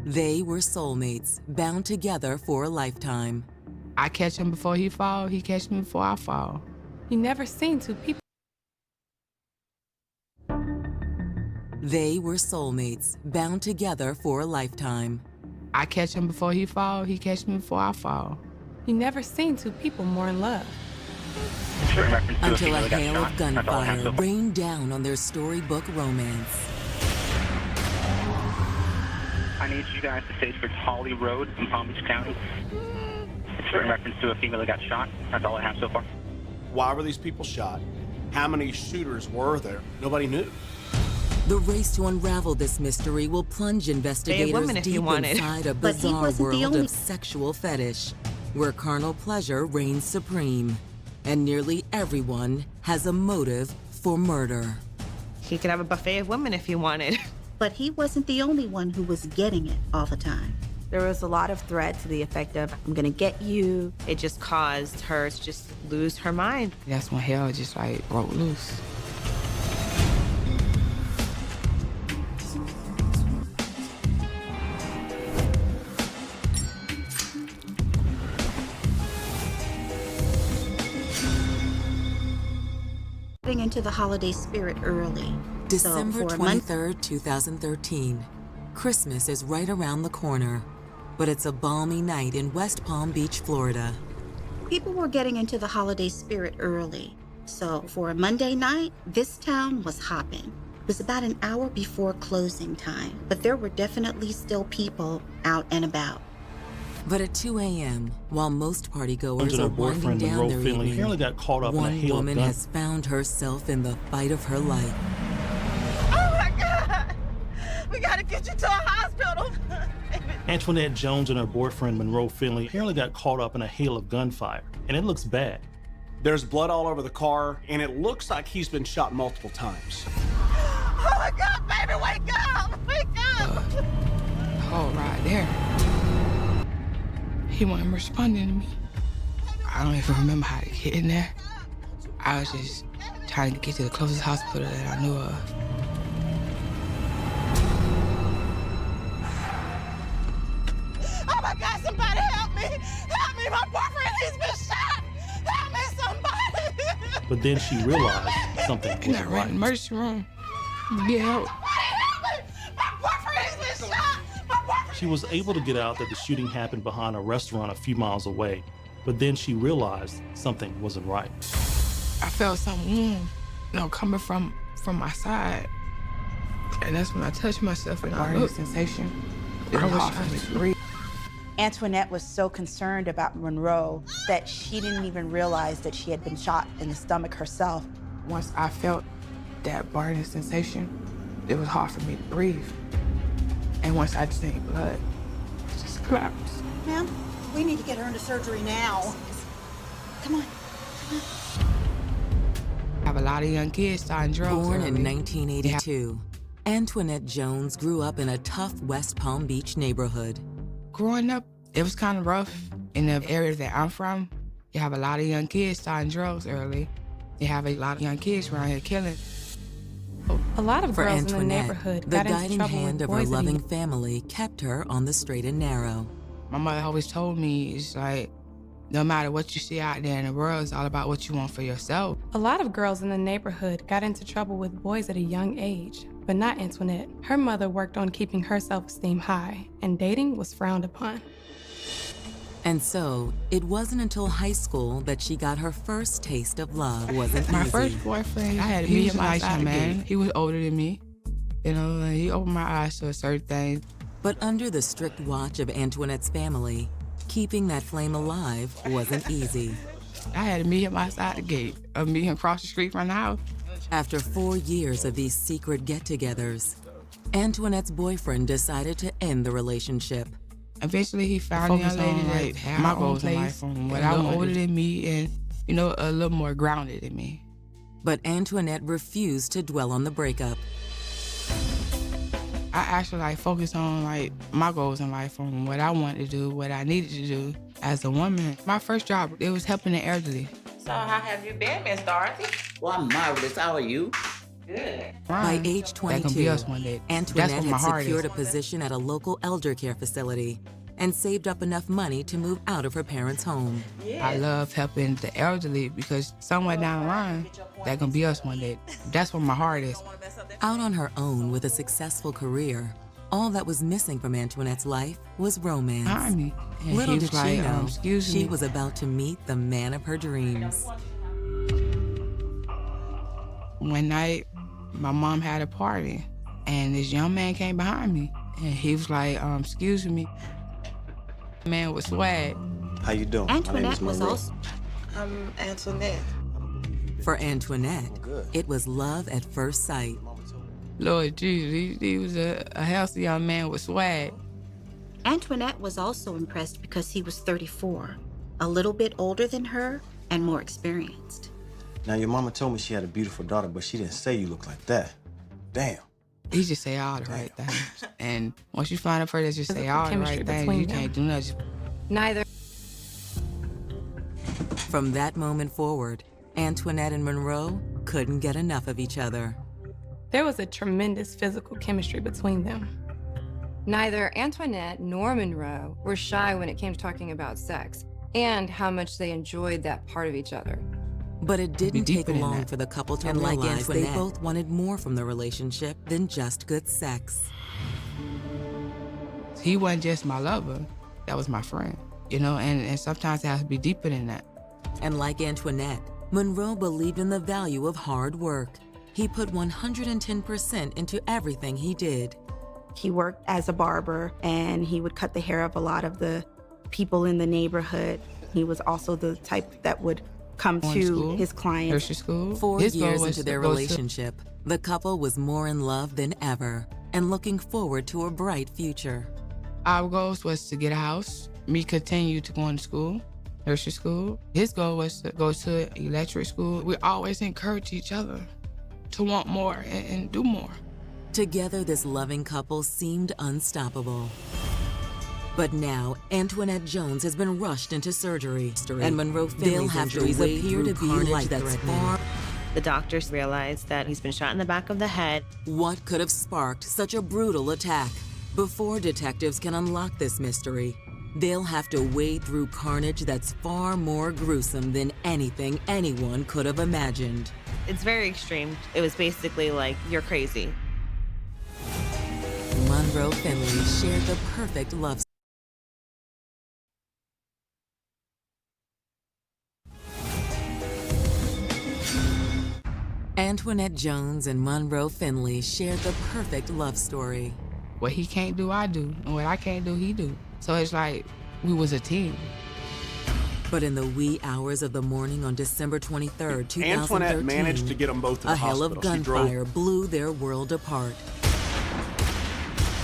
They were soulmates, bound together for a lifetime. I catch him before he fall, he catch me before I fall. You never seen two people. They were soulmates, bound together for a lifetime. I catch him before he fall, he catch me before I fall. You never seen two people more in love. Until a hail of gunfire rained down on their storybook romance. I need you guys to say for Holly Road in Palm Beach County. It's in reference to a female that got shot. That's all I have so far. Why were these people shot? How many shooters were there? Nobody knew. The race to unravel this mystery will plunge investigators deep inside a bizarre world of sexual fetish, where carnal pleasure reigns supreme, and nearly everyone has a motive for murder. He could have a buffet of women if he wanted. But he wasn't the only one who was getting it all the time. There was a lot of threat to the effect of, I'm gonna get you. It just caused her to just lose her mind. That's when hell just like broke loose. Getting into the holiday spirit early. December 23rd, 2013. Christmas is right around the corner, but it's a balmy night in West Palm Beach, Florida. People were getting into the holiday spirit early. So for a Monday night, this town was hopping. It was about an hour before closing time, but there were definitely still people out and about. But at 2 a.m., while most partygoers are winding boyfriend down Monroe their Finley evening, apparently got caught up in a one hail of woman gun. has found herself in the fight of her life. Oh my God! We gotta get you to a hospital! Antoinette Jones and her boyfriend Monroe Finley apparently got caught up in a hail of gunfire, and it looks bad. There's blood all over the car, and it looks like he's been shot multiple times. Oh my God, baby, wake up! Wake up! The whole ride there. He wasn't responding to me. I don't even remember how to get in there. I was just trying to get to the closest hospital that I knew of. Oh my God, somebody help me! Help me, my boyfriend, he's been shot! Help me, somebody! But then she realized something And I wasn't ran in the right. emergency room to get help. Somebody help me! My boyfriend, he's been shot! My boyfriend! She was able to get out that the shooting happened behind a restaurant a few miles away, but then she realized something wasn't right. I felt something warm, coming from my side. And that's when I touched myself and I looked. Sensation. It was hard for me to breathe. Antoinette was so concerned about Monroe that she didn't even realize that she had been shot in the stomach herself. Once I felt that burning sensation, it was hard for me to breathe. And once I seen blood, it just collapsed. Ma'am, we need to get her into surgery now. Come on. I have a lot of young kids starting drugs. Born in early. 1982, Antoinette Jones grew up in a tough West Palm Beach neighborhood. Growing up, it was kind of rough in the area that I'm from. You have a lot of young kids starting drugs early. You have a lot of young kids around here killing. A lot of For girls in the Antoinette, neighborhood the got into guiding trouble hand with of her boys that loving he- family kept her on the straight and narrow. My mother always told me, it's like, no matter what you see out there in the world, it's all about what you want for yourself. A lot of girls in the neighborhood got into trouble with boys at a young age, but not Antoinette. Her mother worked on keeping her self-esteem high, and dating was frowned upon. And so, it wasn't until high school that she got her first taste of love. Wasn't My easy. first boyfriend, I had to meet him outside man. He was older than me. You know, and he opened my eyes to a certain thing. But under the strict watch of Antoinette's family, keeping that flame alive wasn't easy. I had to meet him outside the gate, or meet him across the street from the house. After 4 years of these secret get-togethers, Antoinette's boyfriend decided to end the relationship. Eventually, he found a young lady that had my goals in life, what I wanted, older than me, and a little more grounded than me. But Antoinette refused to dwell on the breakup. I actually focused on my goals in life, on what I wanted to do, what I needed to do as a woman. My first job, it was helping the elderly. So how have you been, Miss Dorothy? Well, I'm marvelous. How are you? By age 22, Antoinette had heart secured is. a position at a local elder care facility and saved up enough money to move out of her parents' home. I love helping the elderly because somewhere down the line, that gonna be us one day. That's where my heart is. Out on her own with a successful career, all that was missing from Antoinette's life was romance. And Little he did was she like, know, excuse she me. was about to meet the man of her dreams. One night, my mom had a party, and this young man came behind me, and he was like, excuse me. Man with swag. How you doing? Antoinette was also... I'm Antoinette. For Antoinette, it was love at first sight. Lord Jesus, he was a healthy young man with swag. Antoinette was also impressed because he was 34, a little bit older than her and more experienced. Now, your mama told me she had a beautiful daughter, but she didn't say you look like that. Damn. He just say all the right things. And once you find a person that just say all the right things, you can't do nothing. Neither. From that moment forward, Antoinette and Monroe couldn't get enough of each other. There was a tremendous physical chemistry between them. Neither Antoinette nor Monroe were shy when it came to talking about sex and how much they enjoyed that part of each other. But it didn't take long that. for the couple to And like realize they Antoinette. both wanted more from the relationship than just good sex. He wasn't just my lover, that was my friend, you know, and sometimes it has to be deeper than that. And like Antoinette, Monroe believed in the value of hard work. He put 110% into everything he did. He worked as a barber, and he would cut the hair of a lot of the people in the neighborhood. He was also the type that would come to his clients. Nursery school. 4 His goal years was into their to go to- relationship, the couple was more in love than ever and looking forward to a bright future. Our goals was to get a house, me continue to go to school, nursery school. His goal was to go to electric school. We always encourage each other to want more and do more. Together, this loving couple seemed unstoppable. But now, Antoinette Jones has been rushed into surgery, and Monroe Finley's injuries appear to be life-threatening. The doctors realized that he's been shot in the back of the head. What could have sparked such a brutal attack? Before detectives can unlock this mystery, they'll have to wade through carnage that's far more gruesome than anything anyone could have imagined. It's very extreme. It was basically like, you're crazy. Monroe Finley shared the perfect love story. Antoinette Jones and Monroe Finley shared the perfect love story. What he can't do, I do. And what I can't do, he do. So it's like we was a team. But in the wee hours of the morning on December 23rd, 2013, Antoinette managed to get them both to the a hail hospital. of gunfire blew their world apart.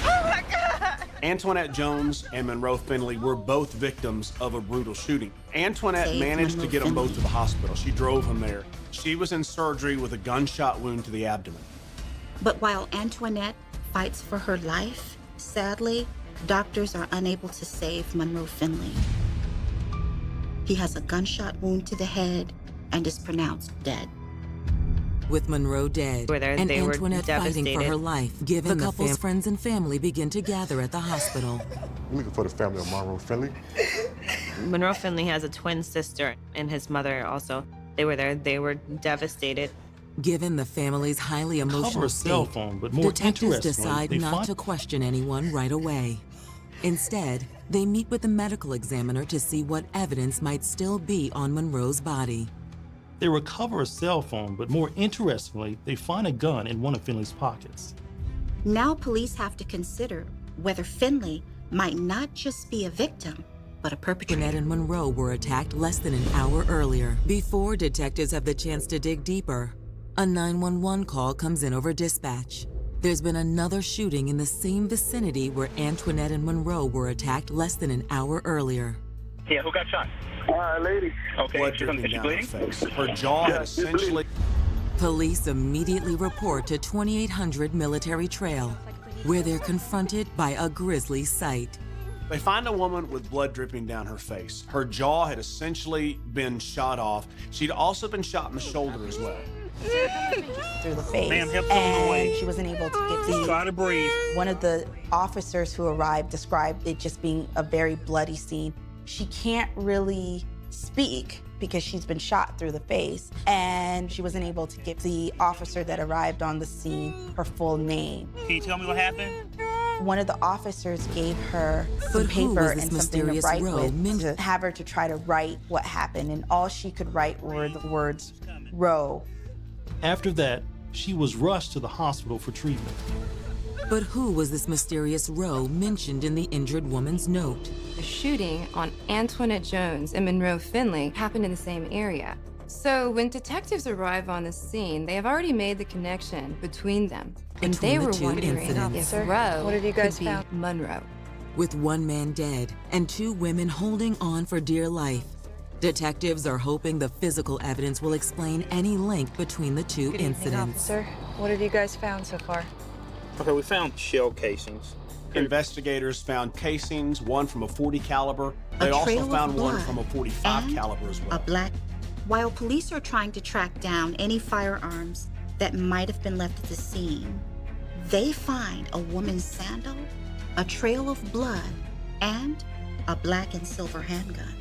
Oh my God! Antoinette Jones and Monroe Finley were both victims of a brutal shooting. Antoinette managed to get them both to the hospital. She drove them there. She was in surgery with a gunshot wound to the abdomen. But while Antoinette fights for her life, sadly, doctors are unable to save Monroe Finley. He has a gunshot wound to the head and is pronounced dead. With Monroe dead and they were Antoinette fighting for devastated. her life, the couple's friends and family begin to gather at the hospital. I'm looking for the family of Monroe Finley. Monroe Finley has a twin sister and his mother also. They were there. They were devastated. Given the family's highly emotional cell state, phone, but more detectives interestingly, decide they not find- to question anyone right away. Instead, they meet with the medical examiner to see what evidence might still be on Monroe's body. They recover a cell phone, but more interestingly, they find a gun in one of Finley's pockets. Now police have to consider whether Finley might not just be a victim, but a perpetrator. Antoinette and Monroe were attacked less than an hour earlier. Before detectives have the chance to dig deeper, a 911 call comes in over dispatch. There's been another shooting in the same vicinity where Antoinette and Monroe were attacked less than an hour earlier. Yeah, who got shot? Lady. Okay, Blood is dripping she down her bleeding? face. Her jaw had essentially... Police immediately report to 2800 Military Trail, where they're confronted by a grisly sight. They find a woman with blood dripping down her face. Her jaw had essentially been shot off. She'd also been shot in the shoulder as well. through the face. Ma'am, help and away. She wasn't able to get the... Try to breathe. One of the officers who arrived described it just being a very bloody scene. She can't really speak because she's been shot through the face, and she wasn't able to give the officer that arrived on the scene her full name. Can you tell me what happened? One of the officers gave her some paper and something to write with, to have her to try to write what happened, and all she could write were the words, Roe. After that, she was rushed to the hospital for treatment. But who was this mysterious Roe mentioned in the injured woman's note? The shooting on Antoinette Jones and Monroe Finley happened in the same area. So when detectives arrive on the scene, they have already made the connection between them. And they were wondering if Roe what have you guys could be found? Monroe. With one man dead and two women holding on for dear life, detectives are hoping the physical evidence will explain any link between the two incidents. Officer, what have you guys found so far? Okay, we found shell casings. Investigators found casings, one from a .40 caliber. They also found one from a .45 caliber as well. A black. While police are trying to track down any firearms that might have been left at the scene, they find a woman's sandal, a trail of blood, and a black and silver handgun.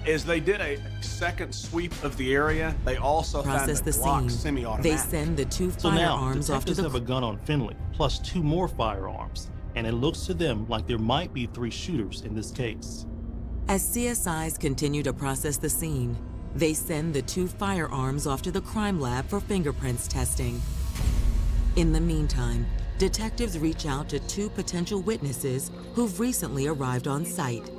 As they did a second sweep of the area, they also found a Glock semi-automatic. They send the two firearms off to the... have a gun on Finley, plus two more firearms, and it looks to them like there might be three shooters in this case. As CSIs continue to process the scene, they send the two firearms off to the crime lab for fingerprints testing. In the meantime, detectives reach out to two potential witnesses who've recently arrived on site.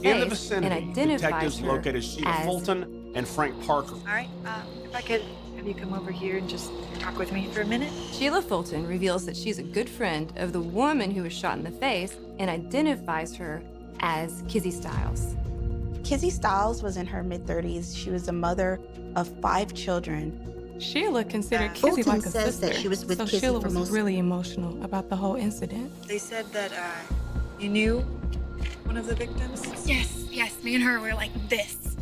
In the vicinity, detectives located Sheila Fulton and Frank Parker. All right, if I could have you come over here and just talk with me for a minute. Sheila Fulton reveals that she's a good friend of the woman who was shot in the face and identifies her as Kizzy Stiles. Kizzy Stiles was in her mid-30s. She was a mother of 5 children. Sheila considered Kizzy like a says sister, that she was with so Kizzy Sheila for was most... really emotional about the whole incident. They said that you knew one of the victims? Yes, me and her were like this.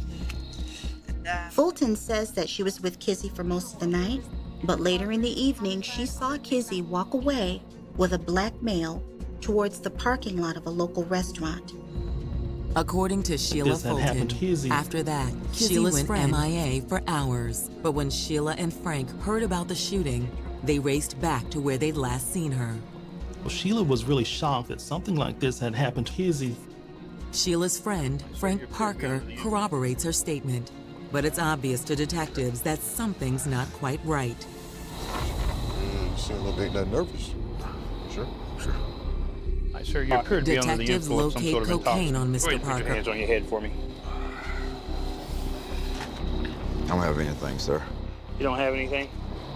Fulton says that she was with Kizzy for most of the night, but later in the evening, she saw Kizzy walk away with a black male towards the parking lot of a local restaurant. According to Sheila Fulton, after that, Sheila went MIA for hours. But when Sheila and Frank heard about the shooting, they raced back to where they'd last seen her. Well, Sheila was really shocked that something like this had happened to Kizzy. Sheila's friend, Frank Parker, corroborates her statement. But it's obvious to detectives that something's not quite right. You seem a little bit nervous. Sure. Sir, you appear to be under the Detectives influence of some locate sort of cocaine on intoxicant. Mr. Go ahead and put your hands on your head for me. I don't have anything, sir. You don't have anything?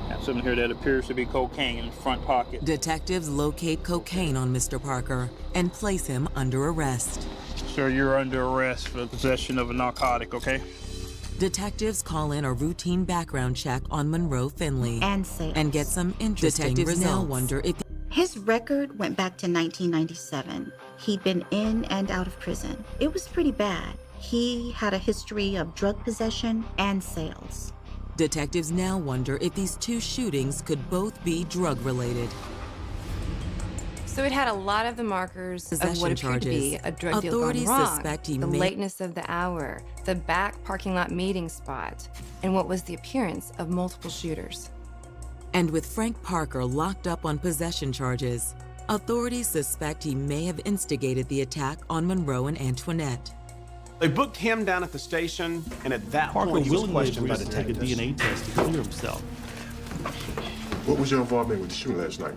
I have something here that appears to be cocaine in the front pocket. Detectives locate cocaine on Mr. Parker and place him under arrest. Sir, you're under arrest for the possession of a narcotic, okay? Detectives call in a routine background check on Monroe Finley and get some interesting results. Now wonder if his record went back to 1997. He'd been in and out of prison. It was pretty bad. He had a history of drug possession and sales. Detectives now wonder if these two shootings could both be drug-related. So it had a lot of the markers of what appeared to be a drug deal gone wrong. Suspect the lateness of the hour, the back parking lot meeting spot, and what was the appearance of multiple shooters. And with Frank Parker locked up on possession charges, authorities suspect he may have instigated the attack on Monroe and Antoinette. They booked him down at the station, and at that Parker point, he was willingly questioned by agrees to take a detectives. DNA test to clear himself. What was your involvement with the shooting last night?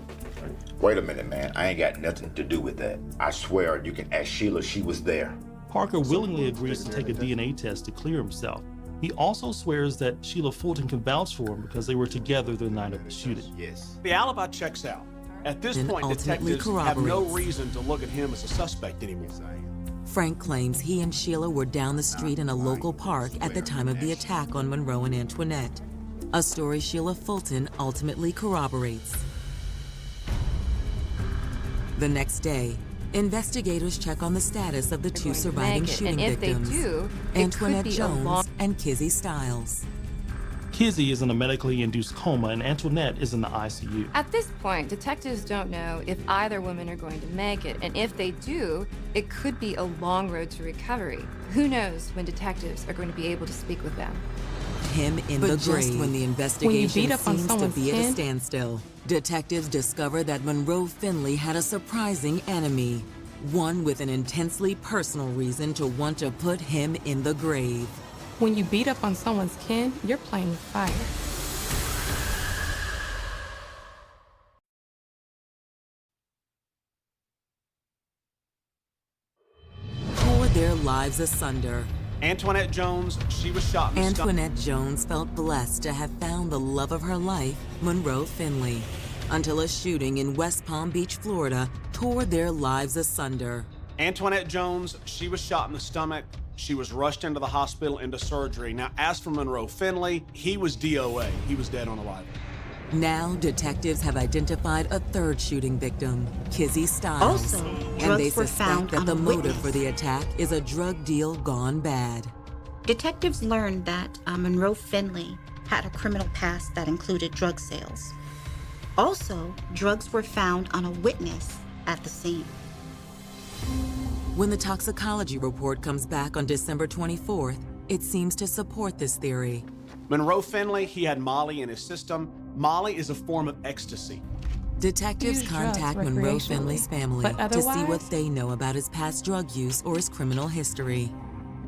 Wait a minute, man. I ain't got nothing to do with that. I swear, you can ask Sheila. She was there. Parker willingly agrees to take a DNA test to clear himself. He also swears that Sheila Fulton can vouch for him because they were together the night of the shooting. Yes. The alibi checks out. At this point, detectives have no reason to look at him as a suspect anymore. Frank claims he and Sheila were down the street in a local park at the time of the attack on Monroe and Antoinette, a story Sheila Fulton ultimately corroborates. The next day, investigators check on the status of the two surviving shooting victims, Antoinette Jones and Kizzy Stiles. Kizzy is in a medically induced coma and Antoinette is in the ICU. At this point, detectives don't know if either woman are going to make it, and if they do, it could be a long road to recovery. Who knows when detectives are going to be able to speak with them. Him in the grave. Just when the investigation seems to be at a standstill, detectives discover that Monroe Finley had a surprising enemy. One with an intensely personal reason to want to put him in the grave. When you beat up on someone's kin, you're playing with fire. Tore their lives asunder. Antoinette Jones, she was shot in the stomach. Antoinette Jones felt blessed to have found the love of her life, Monroe Finley, until a shooting in West Palm Beach, Florida, tore their lives asunder. Antoinette Jones, she was shot in the stomach. She was rushed into the hospital into surgery. Now, as for Monroe Finley, he was DOA. He was dead on arrival. Now, detectives have identified a third shooting victim, Kizzy Stiles. Also, and they drugs were found suspect that on the a motive witness. for the attack is a drug deal gone bad. Detectives learned that Monroe Finley had a criminal past that included drug sales. Also, drugs were found on a witness at the scene. When the toxicology report comes back on December 24th, it seems to support this theory. Monroe Finley, he had Molly in his system. Molly is a form of ecstasy. Detectives Use contact drugs Monroe recreationally, Finley's family but to see what otherwise- they know about his past drug use or his criminal history.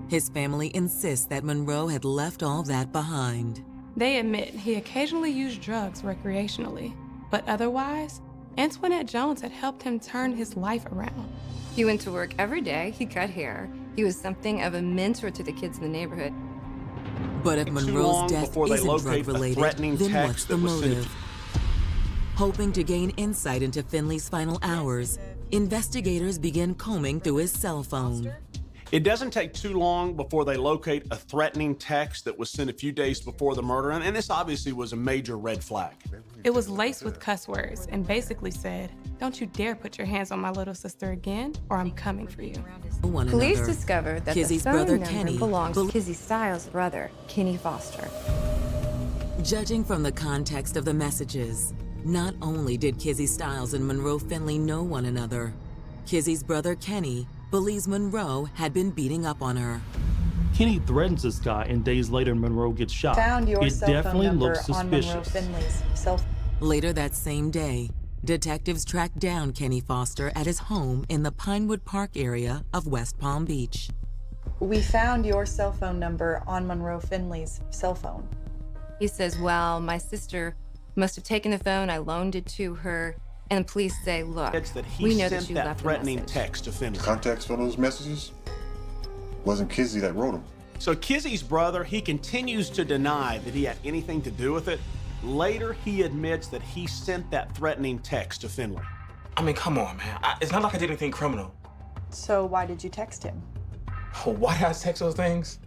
His family insists that Monroe had left all that behind. They admit he occasionally used drugs recreationally, but otherwise, Antoinette Jones had helped him turn his life around. He went to work every day, he cut hair. He was something of a mentor to the kids in the neighborhood. But if Too Monroe's long death before they isn't locate a drug-related, threatening then text what's the that was sent motive? Hoping to gain insight into Finley's final hours, investigators begin combing through his cell phone. It doesn't take too long before they locate a threatening text that was sent a few days before the murder, and this obviously was a major red flag. It was laced with cuss words and basically said, "Don't you dare put your hands on my little sister again, or I'm coming for you." Police discovered that Kizzy's the phone brother, number Kenny, belongs to Kizzy Stiles' brother, Kenny Foster. Judging from the context of the messages, not only did Kizzy Stiles and Monroe Finley know one another, Kizzy's brother, Kenny, believes Monroe had been beating up on her. Kenny threatens this guy, and days later, Monroe gets shot. Found your It cell phone definitely number looks on Monroe suspicious. Finley's cell phone. Later that same day, detectives track down Kenny Foster at his home in the Pinewood Park area of West Palm Beach. We found your cell phone number on Monroe Finley's cell phone. He says, well, my sister must have taken the phone, I loaned it to her, and the police say, look, It's that he we know sent that you that left a threatening message. text to Finley. Context for those messages wasn't Kizzy that wrote them. So Kizzy's brother, he continues to deny that he had anything to do with it. Later, he admits that he sent that threatening text to Finley. I mean, come on, man. It's not like I did anything criminal. So why did you text him? Oh, why did I text those things?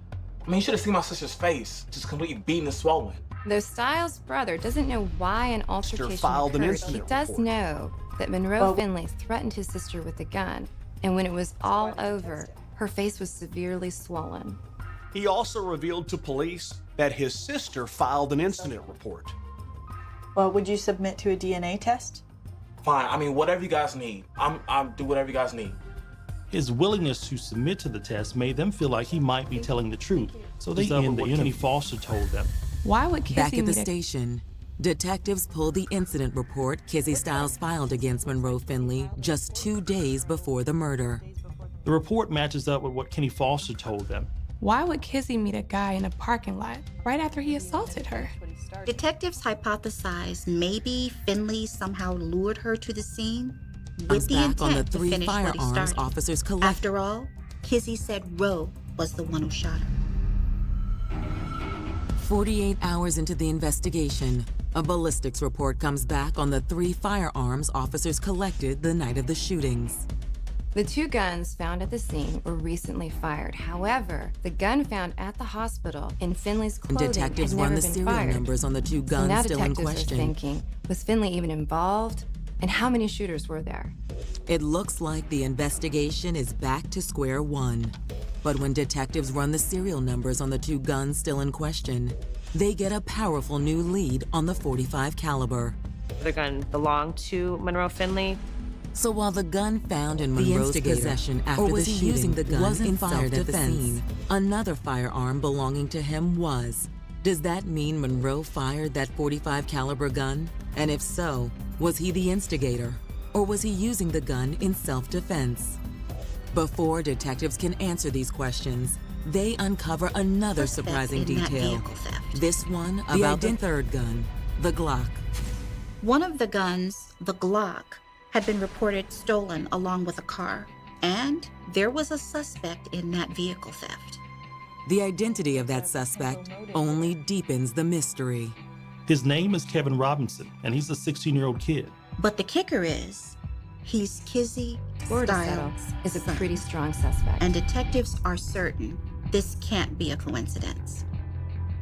I mean, you should have seen my sister's face, just completely beaten and swollen. Though Stiles' brother doesn't know why an altercation filed an occurred, incident he does report. know that Monroe Finley threatened his sister with a gun, and when it was all over, her face was severely swollen. He also revealed to police that his sister filed an incident report. Well, would you submit to a DNA test? Fine, I mean, whatever you guys need. I'll do whatever you guys need. His willingness to submit to the test made them feel like he might be telling the truth, so they end what Kenny Foster told them. Why would Kizzy Back at the meet a- station, detectives pull the incident report Kizzy Stiles filed against Monroe Finley just 2 days before the murder. The report matches up with what Kenny Foster told them. Why would Kizzy meet a guy in a parking lot right after he assaulted her? Detectives hypothesize maybe Finley somehow lured her to the scene Comes with the back on the intent to 3 finish what he firearms started. officers collected. After all, Kizzy said Roe was the one who shot her. 48 hours into the investigation, a ballistics report comes back on the 3 firearms officers collected the night of the shootings. The 2 guns found at the scene were recently fired. However, the gun found at the hospital in Finley's clothing Detectives had run never the been serial fired. numbers on the 2 guns So now still in detectives are question. thinking, was Finley even involved? And how many shooters were there? It looks like the investigation is back to square one. But when detectives run the serial numbers on the 2 guns still in question, they get a powerful new lead on the .45 caliber. The gun belonged to Monroe Finley. So while the gun found in Monroe's possession after the shooting using the gun wasn't fired at the scene, another firearm belonging to him was. Does that mean Monroe fired that .45 caliber gun? And if so, was he the instigator? Or was he using the gun in self-defense? Before detectives can answer these questions, they uncover another surprising detail. This one about the third gun, the Glock. One of the guns, the Glock, had been reported stolen along with a car, and there was a suspect in that vehicle theft. The identity of that suspect only deepens the mystery. His name is Kevin Robinson, and he's a 16-year-old kid. But the kicker is, he's Kizzy Styles' is a son. pretty strong suspect. And detectives are certain this can't be a coincidence.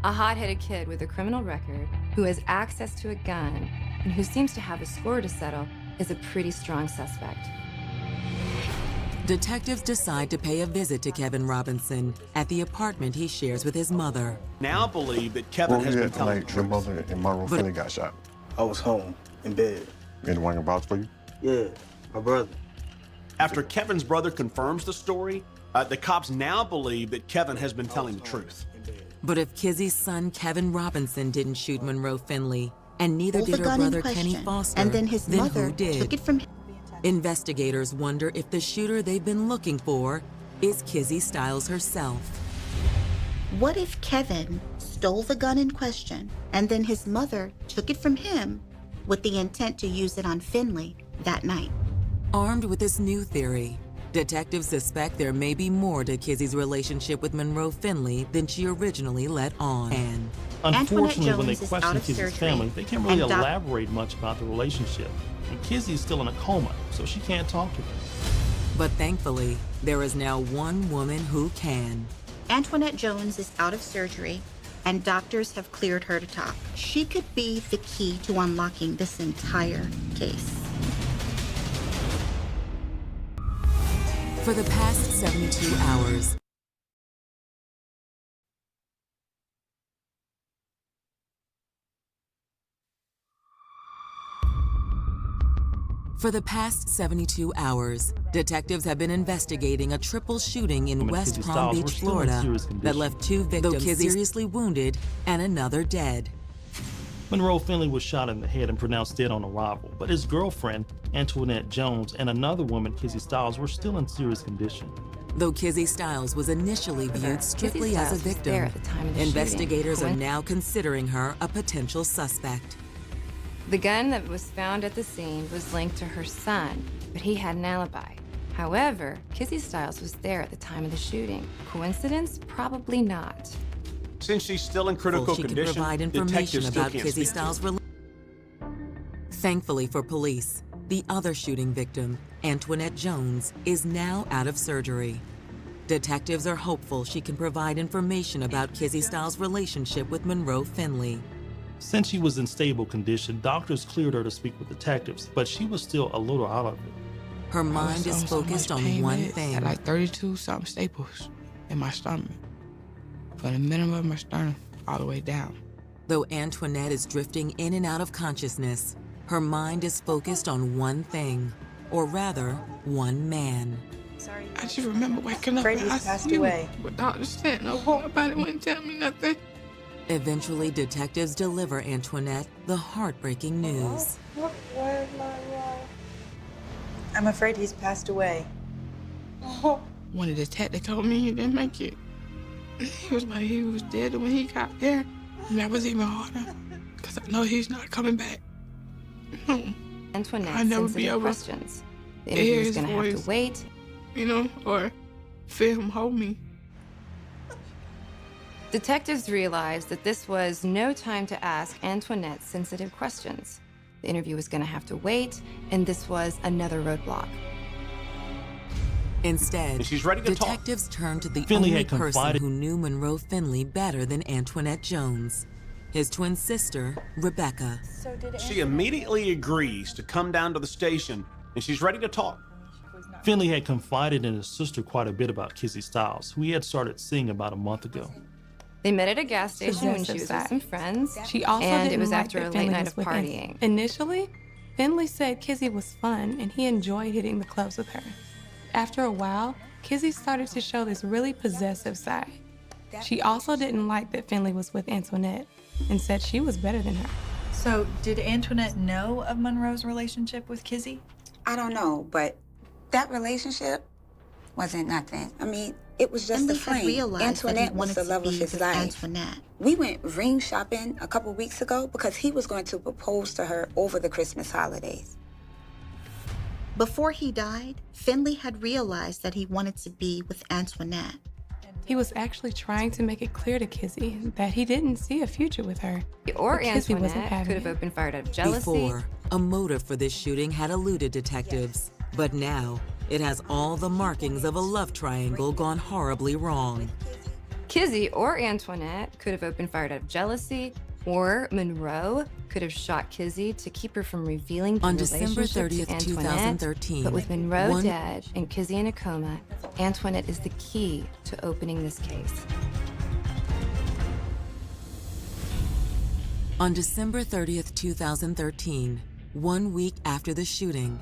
A hot-headed kid with a criminal record who has access to a gun and who seems to have a score to settle is a pretty strong suspect. Detectives decide to pay a visit to Kevin Robinson at the apartment he shares with his mother. Now believe that Kevin has been telling the Your truth. mother and Monroe Finley got shot. I was home, in bed. Anyone can vouch for you? Yeah, my brother. After Kevin's brother confirms the story, the cops now believe that Kevin has been telling the truth. But if Kizzy's son Kevin Robinson didn't shoot Monroe Finley, and neither did her brother Kenny Foster, and then his mother who did? took it from him. Investigators wonder if the shooter they've been looking for is Kizzy Styles herself. What if Kevin stole the gun in question, and then his mother took it from him with the intent to use it on Finley that night? Armed with this new theory, detectives suspect there may be more to Kizzy's relationship with Monroe Finley than she originally let on. And unfortunately, when they question Kizzy's family, they can't really elaborate much about the relationship. And Kizzy's still in a coma, so she can't talk to them. But thankfully, there is now one woman who can. Antoinette Jones is out of surgery, and doctors have cleared her to talk. She could be the key to unlocking this entire case. For the past 72 hours, detectives have been investigating a triple shooting in West Palm Beach, Florida, that left 2 victims seriously wounded and another dead. Monroe Finley was shot in the head and pronounced dead on arrival, but his girlfriend, Antoinette Jones, and another woman, Kizzy Styles, were still in serious condition. Though Kizzy Styles was initially viewed strictly as a victim, investigators are now considering her a potential suspect. The gun that was found at the scene was linked to her son, but he had an alibi. However, Kizzy Styles was there at the time of the shooting. Coincidence? Probably not. Since she's still in critical she condition, can provide information detectives still about can't Kizzy speak to her. Styles' Thankfully for police, the other shooting victim, Antoinette Jones, is now out of surgery. Detectives are hopeful she can provide information about Kizzy Styles' relationship with Monroe Finley. Since she was in stable condition, doctors cleared her to speak with detectives, but she was still a little out of it. Her mind is focused on one thing. I had like 32-something staples in my stomach, from the minimum of my sternum all the way down. Though Antoinette is drifting in and out of consciousness, her mind is focused on one thing, or rather, one man. Sorry. I just remember waking up Freddie's and I passed seen away. him with doctors saying, "Oh, nobody wouldn't tell me nothing." Eventually, detectives deliver Antoinette the heartbreaking news. Where's my wife? I'm afraid he's passed away. When the detective told me he didn't make it, he was like he was dead when he got there. And that was even harder, because I know he's not coming back. Antoinette, I'll never be sensitive able questions. The to hear interview's his gonna have voice, to wait. you know, or feel him hold me. Detectives realized that this was no time to ask Antoinette sensitive questions. The interview was gonna have to wait, and this was another roadblock. Instead, she's ready to detectives turn to the Finley only had person confided- who knew Monroe Finley better than Antoinette Jones, his twin sister, Rebecca. She immediately agrees to come down to the station, and she's ready to talk. Finley had confided in his sister quite a bit about Kizzy Styles, who he had started seeing about a month ago. They met at a gas station when she was with some friends. She also and didn't it was like after that a late Finley night was of with partying. Initially, Finley said Kizzy was fun and he enjoyed hitting the clubs with her. After a while, Kizzy started to show this really possessive side. She also didn't like that Finley was with Antoinette and said she was better than her. So, did Antoinette know of Monroe's relationship with Kizzy? I don't know, but that relationship wasn't nothing. I mean, it was just a flame. Antoinette was the love of his life. We went ring shopping a couple weeks ago because he was going to propose to her over the Christmas holidays. Before he died, Finley had realized that he wanted to be with Antoinette. He was actually trying to make it clear to Kizzy that he didn't see a future with her. Or Antoinette could have opened fire out of jealousy. Before, a motive for this shooting had eluded detectives. But now, it has all the markings of a love triangle gone horribly wrong. Kizzy or Antoinette could have opened fire out of jealousy, or Monroe could have shot Kizzy to keep her from revealing the On December relationship 30th, to Antoinette. 2013, But with Monroe dead and Kizzy in a coma, Antoinette is the key to opening this case. On December 30th, 2013, 1 week after the shooting,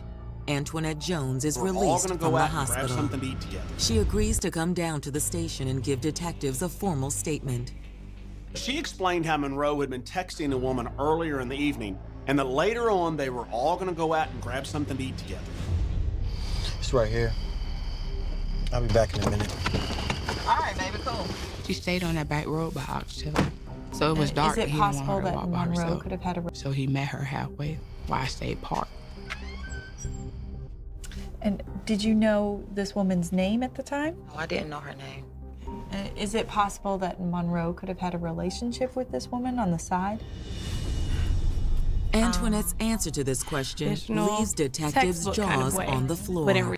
Antoinette Jones is released from the hospital. She agrees to come down to the station and give detectives a formal statement. She explained how Monroe had been texting a woman earlier in the evening, and that later on they were all going to go out and grab something to eat together. It's right here. I'll be back in a minute. All right, baby, cool. She stayed on that back road by Oxtail. So it was dark. Is it He didn't want possible her to that walk by Monroe herself. could have had a... So he met her halfway while I stayed parked. And did you know this woman's name at the time? No, I didn't know her name. Is it possible that Monroe could have had a relationship with this woman on the side? Antoinette's answer to this question leaves detectives' jaws on the floor.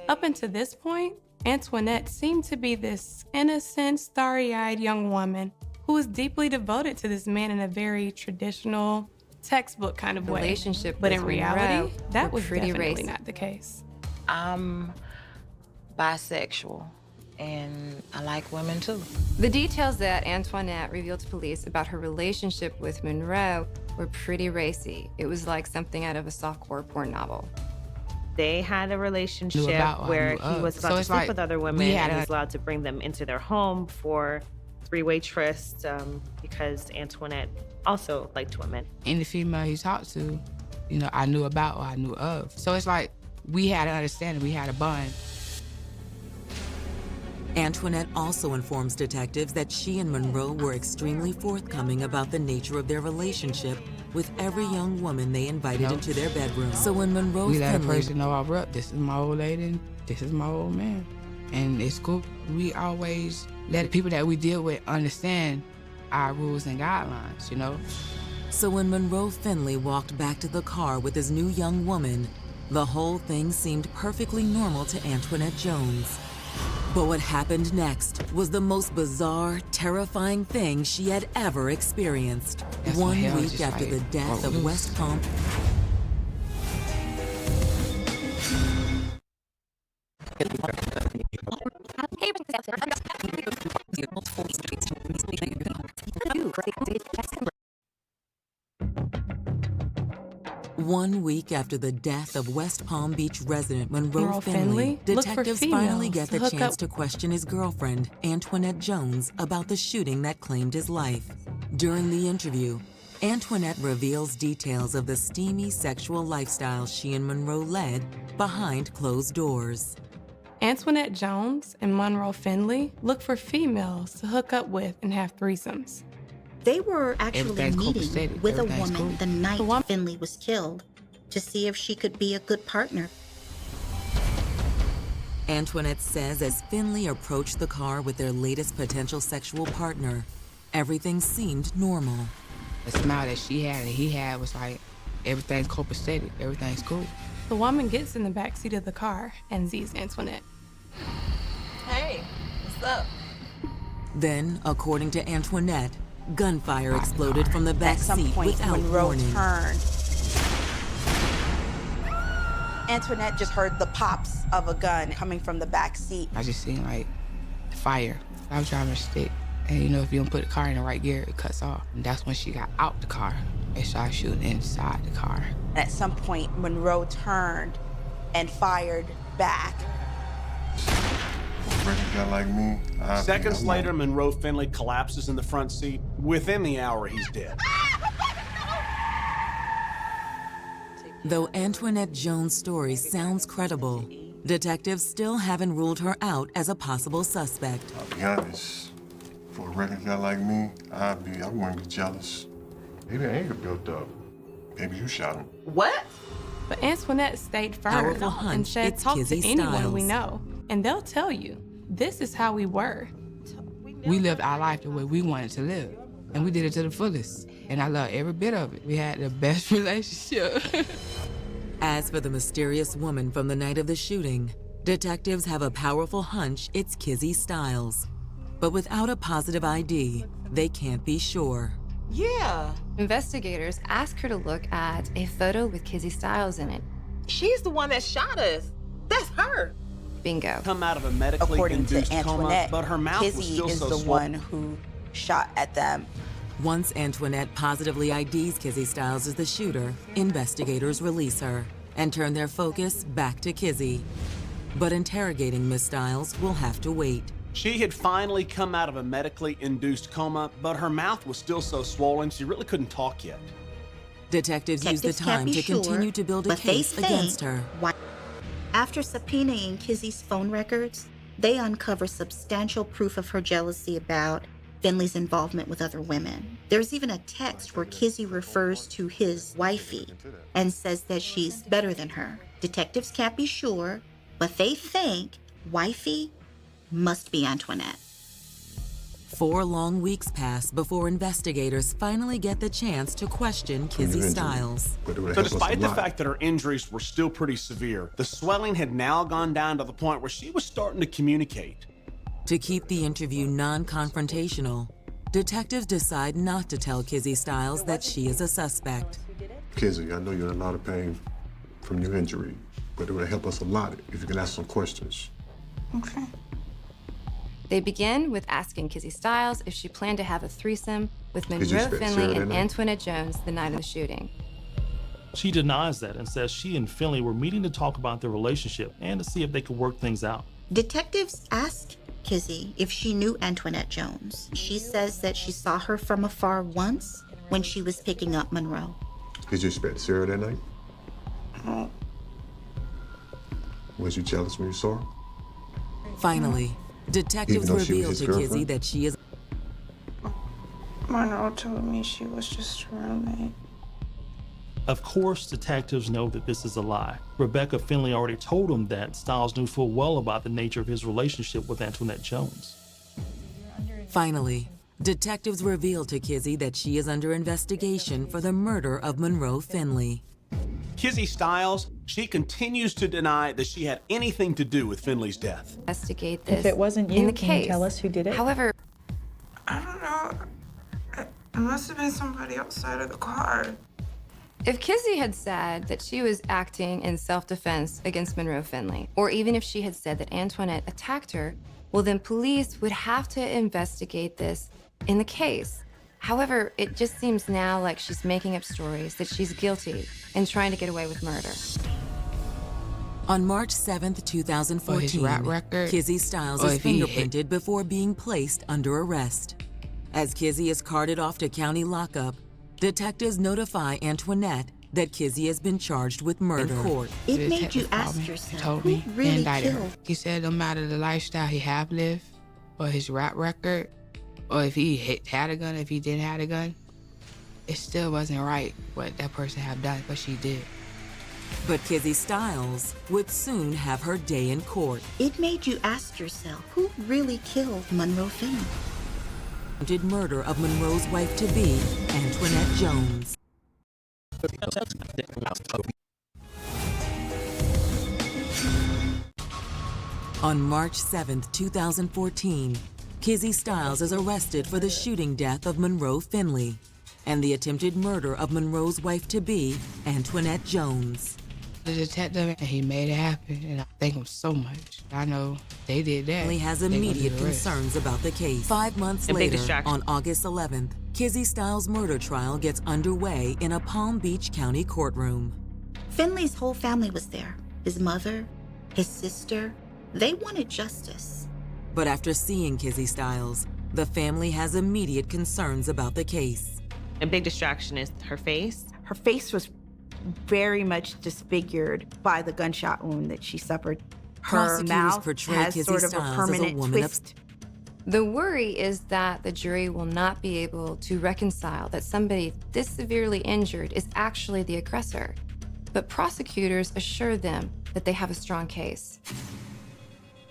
Up until this point, Antoinette seemed to be this innocent, starry-eyed young woman who was deeply devoted to this man in a very traditional, textbook kind of way. Relationship but with in reality, Monroe that were was pretty definitely racy. not the case. I'm bisexual, and I like women too. The details that Antoinette revealed to police about her relationship with Monroe were pretty racy. It was like something out of a softcore porn novel. They had a relationship where he was allowed to sleep with other women and he was allowed to bring them into their home for three-way trysts because Antoinette also liked women. Any female he talked to, you know, I knew about or I knew of. So it's like we had an understanding, we had a bond. Antoinette also informs detectives that she and Monroe were extremely forthcoming about the nature of their relationship with every young woman they invited into their bedroom. So when Monroe we let a Finley... person know, our bro, this is my old lady and this is my old man. And it's cool. We always let the people that we deal with understand our rules and guidelines, you know? So when Monroe Finley walked back to the car with his new young woman, the whole thing seemed perfectly normal to Antoinette Jones. But what happened next was the most bizarre, terrifying thing she had ever experienced. 1 week after the death of West Palm. One week after the death of West Palm Beach resident Monroe Finley, detectives finally get the chance to question his girlfriend, Antoinette Jones, about the shooting that claimed his life. During the interview, Antoinette reveals details of the steamy sexual lifestyle she and Monroe led behind closed doors. Antoinette Jones and Monroe Finley look for females to hook up with and have threesomes. They were actually meeting with a woman the night Finley was killed to see if she could be a good partner. Antoinette says as Finley approached the car with their latest potential sexual partner, everything seemed normal. The smile that she had and he had was like, everything's copacetic, everything's cool. The woman gets in the backseat of the car and sees Antoinette. Hey, what's up? Then, according to Antoinette, gunfire exploded from the back seat without Monroe warning. turned. Antoinette just heard the pops of a gun coming from the back seat. I just seen like fire. I was driving a stick And you know, if you don't put the car in the right gear, it cuts off. And that's when she got out the car and started shooting inside the car. At some point, Monroe turned and fired back. For a guy like me, Seconds later, Monroe Finley collapses in the front seat. Within the hour, he's dead. Though Antoinette Jones' story sounds credible, detectives still haven't ruled her out as a possible suspect. I'll be honest, for a regular guy like me, I wouldn't be jealous. Maybe anger built up. Maybe you shot him. What? But Antoinette stayed firm Powerful hunch, and said, it's talk Kizzy to anyone Styles. we know, and they'll tell you, this is how we were. We lived our life the way we wanted to live, and we did it to the fullest. And I love every bit of it. We had the best relationship. As for the mysterious woman from the night of the shooting, detectives have a powerful hunch it's Kizzy Styles. But without a positive ID, they can't be sure. Yeah. Investigators ask her to look at a photo with Kizzy Styles in it. She's the one that shot us. That's her. Bingo. Come out of a medically According induced to coma, Antoinette, but her mouth was Kizzy still is so the swollen. one who shot at them. Once Antoinette positively IDs Kizzy Styles as the shooter, investigators release her and turn their focus back to Kizzy. But interrogating Miss Styles will have to wait. She had finally come out of a medically induced coma, but her mouth was still so swollen she really couldn't talk yet. Detectives use the time to continue to build a case against her. After subpoenaing Kizzy's phone records, they uncover substantial proof of her jealousy about Finley's involvement with other women. There's even a text where Kizzy refers to his wifey and says that she's better than her. Detectives can't be sure, but they think wifey must be Antoinette. 4 long weeks pass before investigators finally get the chance to question Kizzy Styles. So despite the fact that her injuries were still pretty severe, the swelling had now gone down to the point where she was starting to communicate. To keep the interview non-confrontational, detectives decide not to tell Kizzy Styles that she is a suspect. Kizzy, I know you're in a lot of pain from your injury, but it would help us a lot if you can ask some questions. Okay. They begin with asking Kizzy Styles if she planned to have a threesome with Monroe Finley and Antoinette Jones the night of the shooting. She denies that and says she and Finley were meeting to talk about their relationship and to see if they could work things out. Detectives ask Kizzy if she knew Antoinette Jones. She says that she saw her from afar once when she was picking up Monroe. Did you expect to see her that night? Oh. Was you jealous when you saw her? Finally, detectives reveal to Kizzy that she is... Monroe told me she was just a roommate. Of course, detectives know that this is a lie. Rebecca Finley already told them that Styles knew full well about the nature of his relationship with Antoinette Jones. Finally, detectives reveal to Kizzy that she is under investigation for the murder of Monroe Finley. Kizzy Styles, she continues to deny that she had anything to do with Finley's death. Investigate this. If it wasn't you, in the can case. you tell us who did it? However, I don't know. It must have been somebody outside of the car. if Kizzy had said that she was acting in self-defense against Monroe Finley, or even if she had said that Antoinette attacked her, well, then police would have to investigate this in the case. However, it just seems now like she's making up stories that she's guilty and trying to get away with murder. On March 7th, 2014, Kizzy Styles is fingerprinted before being placed under arrest. As Kizzy is carted off to county lockup, detectives notify Antoinette that Kizzy has been charged with murder. In court, it made you ask yourself, who really killed? He said no matter the lifestyle he have lived, or his rap record, or if he had a gun, if he didn't have a gun, it still wasn't right what that person have done, but she did. But Kizzy Styles would soon have her day in court. It made you ask yourself, who really killed Monroe Finley? Did murder of Monroe's wife-to-be, Antoinette Jones. On March 7th, 2014, Kizzy Styles is arrested for the shooting death of Monroe Finley and the attempted murder of Monroe's wife-to-be, Antoinette Jones. The detective, and he made it happen, and I thank him so much. I know they did that. Family has immediate concerns about the case. 5 months later, on August 11th, Kizzy Styles' murder trial gets underway in a Palm Beach County courtroom. Finley's whole family was there. His mother, his sister, they wanted justice. But after seeing Kizzy Styles, the family has immediate concerns about the case. A big distraction is her face. Her face was very much disfigured by the gunshot wound that she suffered. Her mouth has sort of a permanent twist. The worry is that the jury will not be able to reconcile that somebody this severely injured is actually the aggressor. But prosecutors assure them that they have a strong case.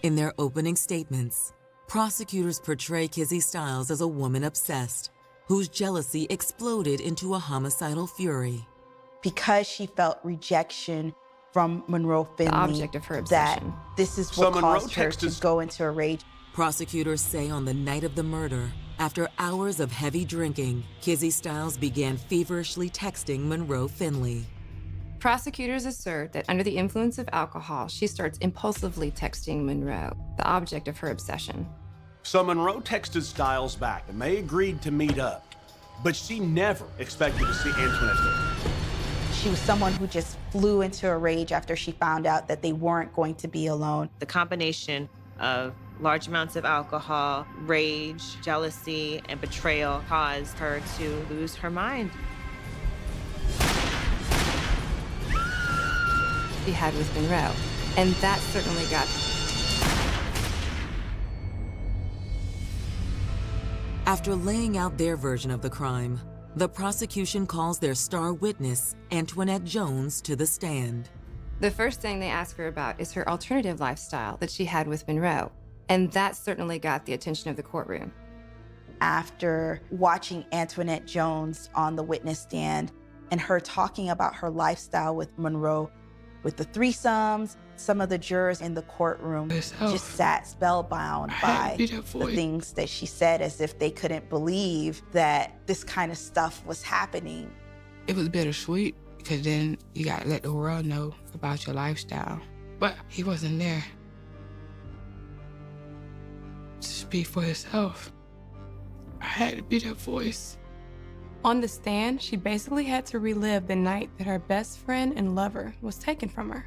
In their opening statements, prosecutors portray Kizzy Styles as a woman obsessed, whose jealousy exploded into a homicidal fury. Because she felt rejection from Monroe Finley, the object of her obsession, that this is what caused her to go into a rage. Prosecutors say on the night of the murder, after hours of heavy drinking, Kizzy Styles began feverishly texting Monroe Finley. Prosecutors assert that under the influence of alcohol, she starts impulsively texting Monroe, the object of her obsession. So Monroe texted Styles back, and they agreed to meet up. But she never expected to see Antoinette there. She was someone who just flew into a rage after she found out that they weren't going to be alone. The combination of large amounts of alcohol, rage, jealousy, and betrayal caused her to lose her mind. She had with Monroe, and that certainly got... After laying out their version of the crime, the prosecution calls their star witness, Antoinette Jones, to the stand. The first thing they ask her about is her alternative lifestyle that she had with Monroe, and that certainly got the attention of the courtroom. After watching Antoinette Jones on the witness stand and her talking about her lifestyle with Monroe, with the threesomes, some of the jurors in the courtroom just sat spellbound by the things that she said, as if they couldn't believe that this kind of stuff was happening. It was bittersweet because then you got to let the world know about your lifestyle. But he wasn't there to speak for himself. I had to be that voice. On the stand, she basically had to relive the night that her best friend and lover was taken from her.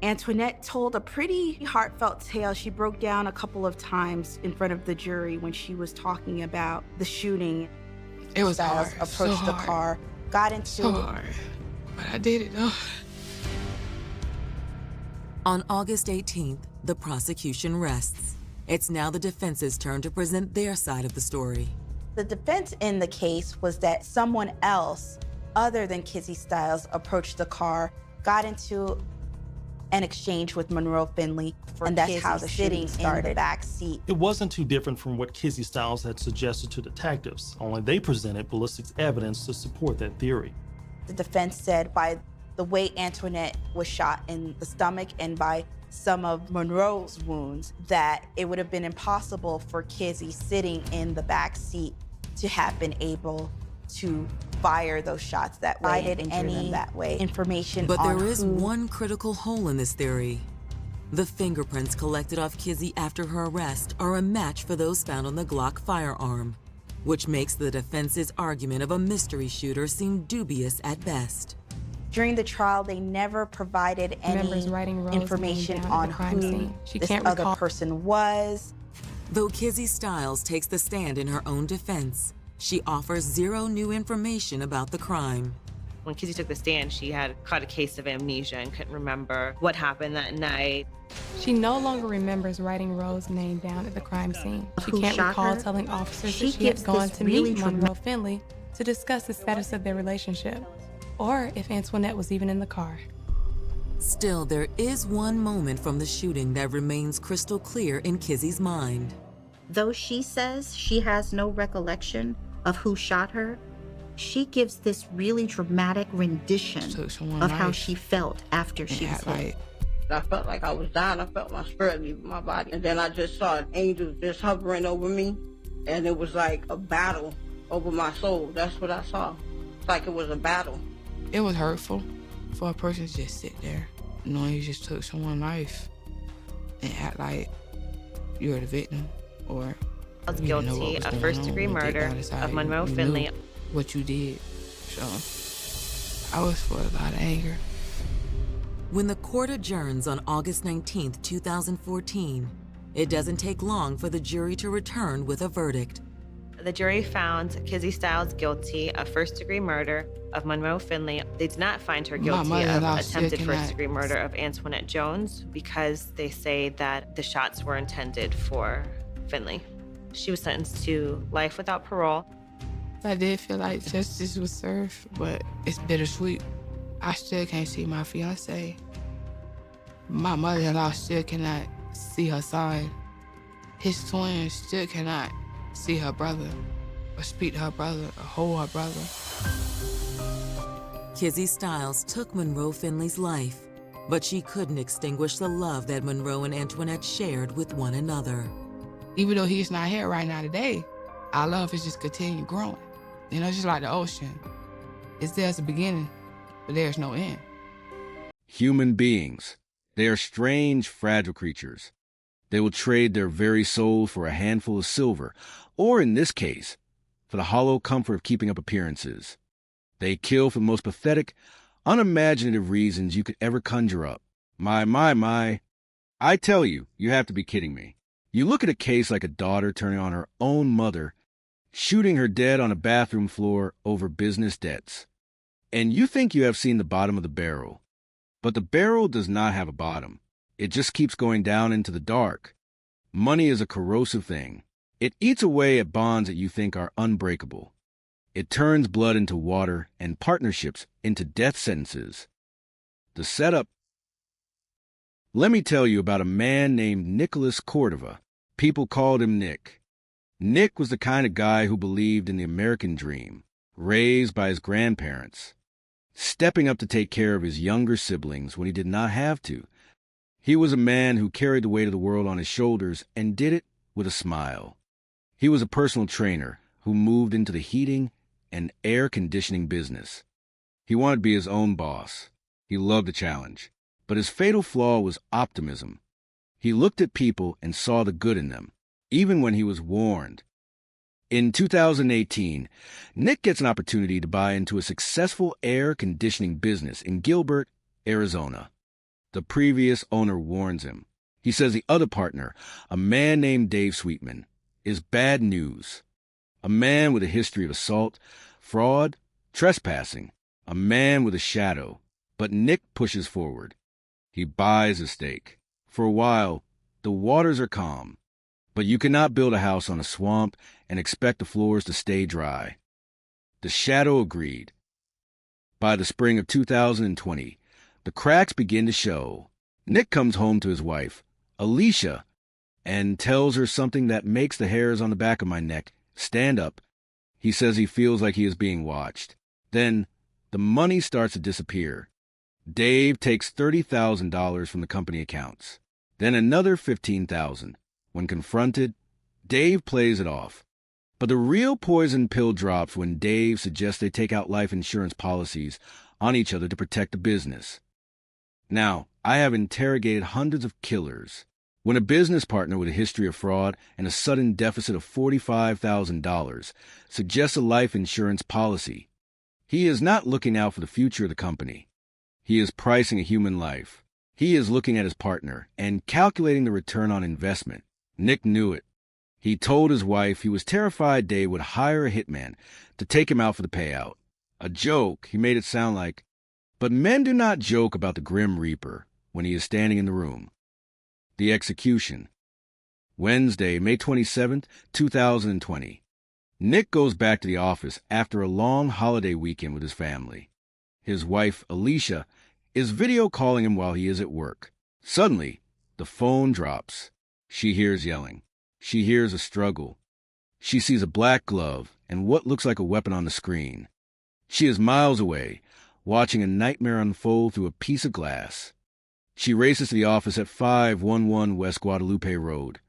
Antoinette told a pretty heartfelt tale. She broke down a couple of times in front of the jury when she was talking about the shooting. It was hard. Approached the car, got into so hard, but I did it though. On August 18th, the prosecution rests. It's now the defense's turn to present their side of the story. The defense in the case was that someone else, other than Kizzy Styles, approached the car, got into an exchange with Monroe Finley, and that's how the shooting started. In the back seat. It wasn't too different from what Kizzy Styles had suggested to detectives, only they presented ballistics evidence to support that theory. The defense said by the way Antoinette was shot in the stomach and by some of Monroe's wounds, that it would have been impossible for Kizzy sitting in the back seat to have been able to fire those shots that way and injure them that way. Information But on there is one critical hole in this theory. The fingerprints collected off Kizzy after her arrest are a match for those found on the Glock firearm, which makes the defense's argument of a mystery shooter seem dubious at best. During the trial, they never provided any information on who this other person was. Though Kizzy Styles takes the stand in her own defense, she offers zero new information about the crime. When Kizzy took the stand, she had caught a case of amnesia and couldn't remember what happened that night. She no longer remembers writing Rose's name down at the crime scene. She can't recall telling officers that she had gone to meet Monroe Finley to discuss the status of their relationship, or if Antoinette was even in the car. Still, there is one moment from the shooting that remains crystal clear in Kizzy's mind. Though she says she has no recollection of who shot her, she gives this really dramatic rendition of how she felt after she was hit. I felt like I was dying. I felt my spirit leaving my body. And then I just saw an angel just hovering over me, and it was like a battle over my soul. That's what I saw. It's like it was a battle. It was hurtful for a person to just sit there knowing you just took someone's life and act like you're the victim or guilty of first-degree murder of Monroe Finley. What you did. So I was full of a lot of anger. When the court adjourns on August 19th, 2014, it doesn't take long for the jury to return with a verdict. The jury found Kizzy Styles guilty of first-degree murder of Monroe Finley. They did not find her guilty of attempted first-degree murder of Antoinette Jones because they say that the shots were intended for Finley. She was sentenced to life without parole. I did feel like justice was served, but it's bittersweet. I still can't see my fiance. My mother-in-law still cannot see her son. His twin still cannot see her brother, or speak to her brother, or hold her brother. Kizzy Styles took Monroe Finley's life, but she couldn't extinguish the love that Monroe and Antoinette shared with one another. Even though he's not here right now today, our love has just continued growing. You know, just like the ocean. It's there's a beginning, but there's no end. Human beings. They are strange, fragile creatures. They will trade their very soul for a handful of silver, or in this case, for the hollow comfort of keeping up appearances. They kill for the most pathetic, unimaginative reasons you could ever conjure up. My. I tell you, you have to be kidding me. You look at a case like a daughter turning on her own mother, shooting her dead on a bathroom floor over business debts, and you think you have seen the bottom of the barrel. But the barrel does not have a bottom. It just keeps going down into the dark. Money is a corrosive thing. It eats away at bonds that you think are unbreakable. It turns blood into water and partnerships into death sentences. The setup. Let me tell you about a man named Nicholas Cordova. People called him Nick. Nick was the kind of guy who believed in the American dream, raised by his grandparents, stepping up to take care of his younger siblings when he did not have to. He was a man who carried the weight of the world on his shoulders and did it with a smile. He was a personal trainer who moved into the heating and air conditioning business. He wanted to be his own boss. He loved a challenge. But his fatal flaw was optimism. He looked at people and saw the good in them, even when he was warned. In 2018, Nick gets an opportunity to buy into a successful air conditioning business in Gilbert, Arizona. The previous owner warns him. He says the other partner, a man named Dave Sweetman, is bad news. A man with a history of assault, fraud, trespassing. A man with a shadow. But Nick pushes forward. He buys a stake. For a while, the waters are calm. But you cannot build a house on a swamp and expect the floors to stay dry. The shadow agreed. By the spring of 2020, the cracks begin to show. Nick comes home to his wife, Alicia, and tells her something that makes the hairs on the back of my neck stand up. He says he feels like he is being watched. Then the money starts to disappear. Dave takes $30,000 from the company accounts. Then another $15,000. When confronted, Dave plays it off. But the real poison pill drops when Dave suggests they take out life insurance policies on each other to protect the business. Now, I have interrogated hundreds of killers. When a business partner with a history of fraud and a sudden deficit of $45,000 suggests a life insurance policy, he is not looking out for the future of the company. He is pricing a human life. He is looking at his partner and calculating the return on investment. Nick knew it. He told his wife he was terrified Dave would hire a hitman to take him out for the payout. A joke, he made it sound like. But men do not joke about the Grim Reaper when he is standing in the room. The execution. Wednesday, May 27th, 2020. Nick goes back to the office after a long holiday weekend with his family. His wife, Alicia, is video calling him while he is at work. Suddenly, the phone drops. She hears yelling. She hears a struggle. She sees a black glove and what looks like a weapon on the screen. She is miles away, watching a nightmare unfold through a piece of glass. She races to the office at 511 West Guadalupe Road,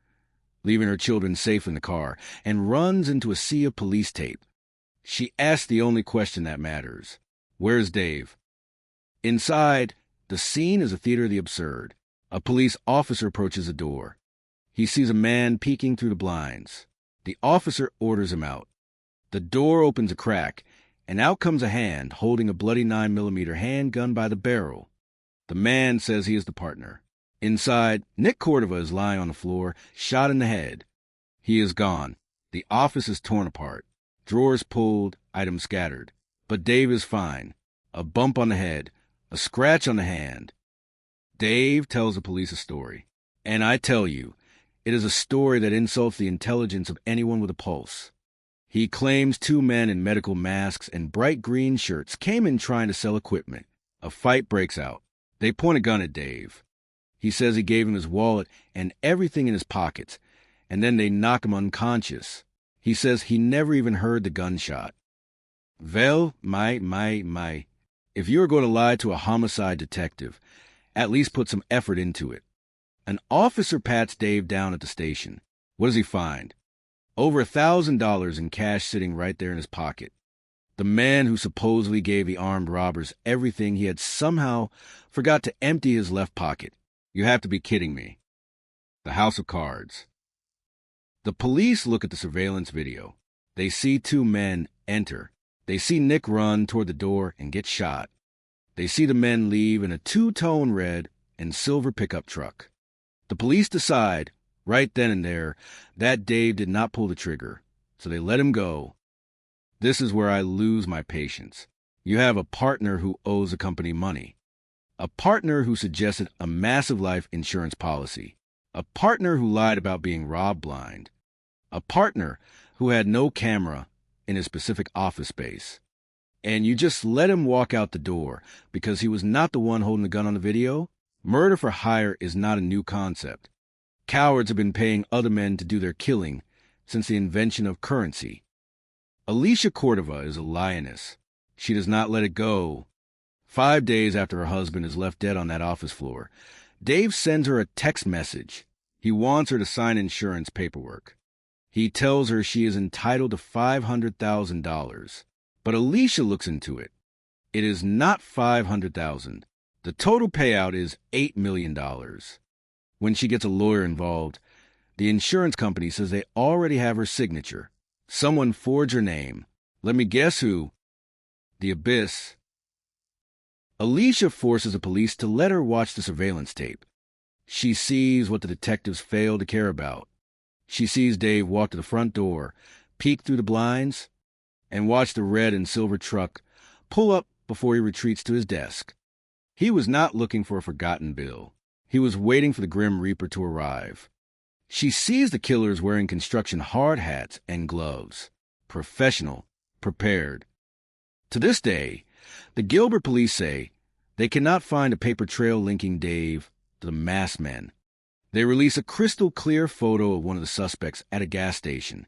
leaving her children safe in the car, and runs into a sea of police tape. She asks the only question that matters. Where's Dave? Inside, The scene is a theater of the absurd. A police officer approaches the door. He sees a man peeking through the blinds. The officer orders him out. The door opens a crack, and out comes a hand holding a bloody 9mm handgun by the barrel. The man says he is the partner. Inside, Nick Cordova is lying on the floor, shot in the head. He is gone. The office is torn apart. Drawers pulled, items scattered. But Dave is fine. A bump on the head, a scratch on the hand. Dave tells the police a story. And I tell you, it is a story that insults the intelligence of anyone with a pulse. He claims 2 men in medical masks and bright green shirts came in trying to sell equipment. A fight breaks out. They point a gun at Dave. He says he gave him his wallet and everything in his pockets, and then they knock him unconscious. He says he never even heard the gunshot. Well, my. If you are going to lie to a homicide detective, at least put some effort into it. An officer pats Dave down at the station. What does he find? Over $1,000 in cash sitting right there in his pocket. The man who supposedly gave the armed robbers everything he had somehow forgot to empty his left pocket. You have to be kidding me. The House of Cards. The police look at the surveillance video. They see 2 men enter. They see Nick run toward the door and get shot. They see the men leave in a 2-tone red and silver pickup truck. The police decide, right then and there, that Dave did not pull the trigger, so they let him go. This is where I lose my patience. You have a partner who owes the company money. A partner who suggested a massive life insurance policy. A partner who lied about being robbed blind. A partner who had no camera in his specific office space. And you just let him walk out the door because he was not the one holding the gun on the video? Murder for hire is not a new concept. Cowards have been paying other men to do their killing since the invention of currency. Alicia Cordova is a lioness. She does not let it go. 5 days after her husband is left dead on that office floor, Dave sends her a text message. He wants her to sign insurance paperwork. He tells her she is entitled to $500,000. But Alicia looks into it. It is not $500,000. The total payout is $8 million. When she gets a lawyer involved, the insurance company says they already have her signature. Someone forged her name. Let me guess who? The Abyss. Alicia forces the police to let her watch the surveillance tape. She sees what the detectives fail to care about. She sees Dave walk to the front door, peek through the blinds, and watch the red and silver truck pull up before he retreats to his desk. He was not looking for a forgotten bill. He was waiting for the Grim Reaper to arrive. She sees the killers wearing construction hard hats and gloves. Professional, prepared. To this day, the Gilbert police say they cannot find a paper trail linking Dave to the masked men. They release a crystal-clear photo of one of the suspects at a gas station.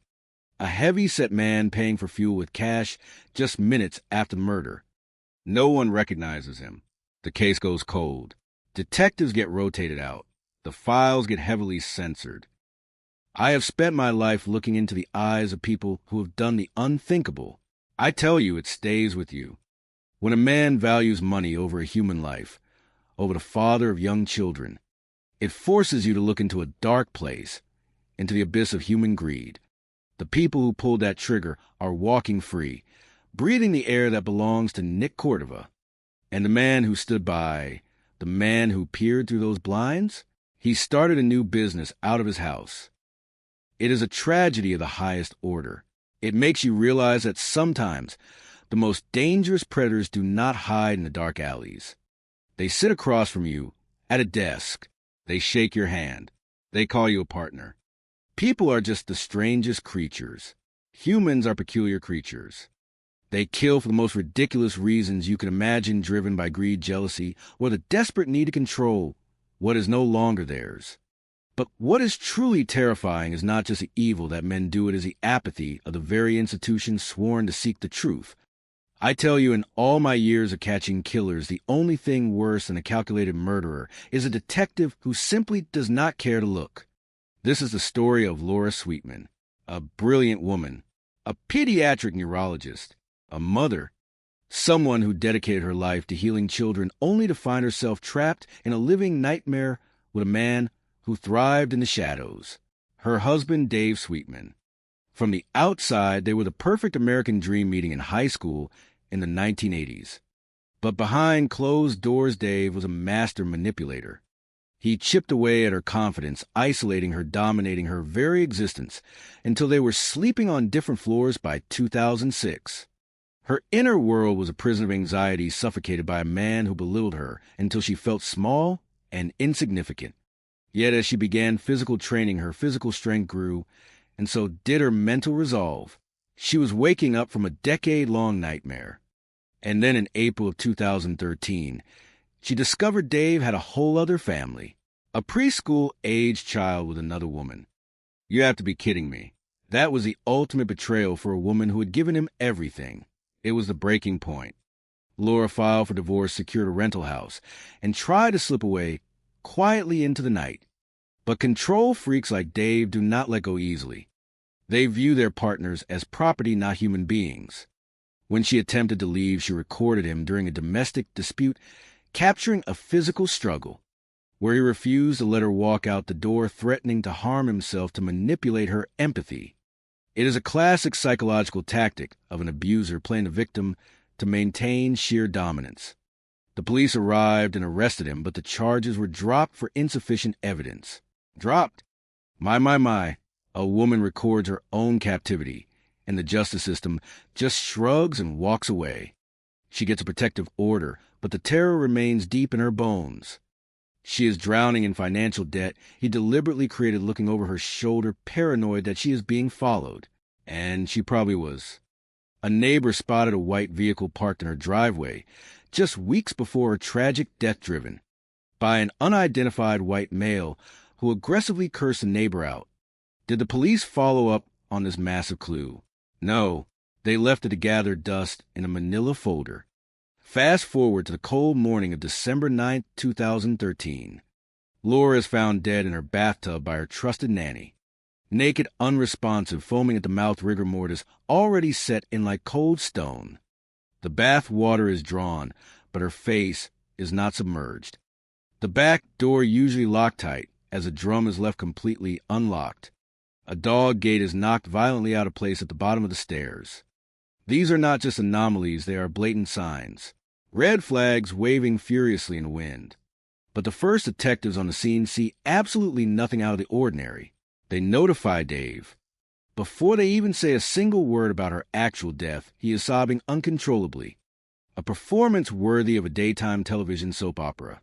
A heavy-set man paying for fuel with cash just minutes after the murder. No one recognizes him. The case goes cold. Detectives get rotated out. The files get heavily censored. I have spent my life looking into the eyes of people who have done the unthinkable. I tell you, it stays with you. When a man values money over a human life, over the father of young children, it forces you to look into a dark place, into the abyss of human greed. The people who pulled that trigger are walking free, breathing the air that belongs to Nick Cordova. And the man who stood by, the man who peered through those blinds, he started a new business out of his house. It is a tragedy of the highest order. It makes you realize that sometimes the most dangerous predators do not hide in the dark alleys. They sit across from you at a desk. They shake your hand. They call you a partner. People are just the strangest creatures. Humans are peculiar creatures. They kill for the most ridiculous reasons you can imagine, driven by greed, jealousy, or the desperate need to control what is no longer theirs. But what is truly terrifying is not just the evil that men do, it is the apathy of the very institutions sworn to seek the truth. I tell you, in all my years of catching killers, the only thing worse than a calculated murderer is a detective who simply does not care to look. This is the story of Laura Sweetman, a brilliant woman, a pediatric neurologist, a mother, Someone who dedicated her life to healing children only to find herself trapped in a living nightmare with a man who thrived in the shadows. Her husband, Dave Sweetman. From the outside, they were the perfect American dream meeting in high school in the 1980s. But behind closed doors, Dave was a master manipulator. He chipped away at her confidence, isolating her, dominating her very existence, until they were sleeping on different floors by 2006. Her inner world was a prison of anxiety, suffocated by a man who belittled her until she felt small and insignificant. Yet as she began physical training, her physical strength grew, and so did her mental resolve. She was waking up from a decade-long nightmare. And then in April of 2013, she discovered Dave had a whole other family, a preschool-aged child with another woman. You have to be kidding me. That was the ultimate betrayal for a woman who had given him everything. It was the breaking point. Laura filed for divorce, secured a rental house, and tried to slip away quietly into the night. But control freaks like Dave do not let go easily. They view their partners as property, not human beings. When she attempted to leave, she recorded him during a domestic dispute, capturing a physical struggle, where he refused to let her walk out the door, threatening to harm himself to manipulate her empathy. It is a classic psychological tactic of an abuser playing the victim to maintain sheer dominance. The police arrived and arrested him, but the charges were dropped for insufficient evidence. Dropped? My. A woman records her own captivity, and the justice system just shrugs and walks away. She gets a protective order, but the terror remains deep in her bones. She is drowning in financial debt. He deliberately created looking over her shoulder, paranoid that she is being followed. And she probably was. A neighbor spotted a white vehicle parked in her driveway just weeks before her tragic death, driven by an unidentified white male who aggressively cursed the neighbor out. Did the police follow up on this massive clue? No, they left it to gather dust in a manila folder. Fast forward to the cold morning of December 9, 2013. Laura is found dead in her bathtub by her trusted nanny. Naked, unresponsive, foaming at the mouth, rigor mortis already set in like cold stone. The bath water is drawn, but her face is not submerged. The back door usually locked tight, as a drum is left completely unlocked. A dog gate is knocked violently out of place at the bottom of the stairs. These are not just anomalies, they are blatant signs. Red flags waving furiously in the wind. But the first detectives on the scene see absolutely nothing out of the ordinary. They notify Dave. Before they even say a single word about her actual death, he is sobbing uncontrollably. A performance worthy of a daytime television soap opera.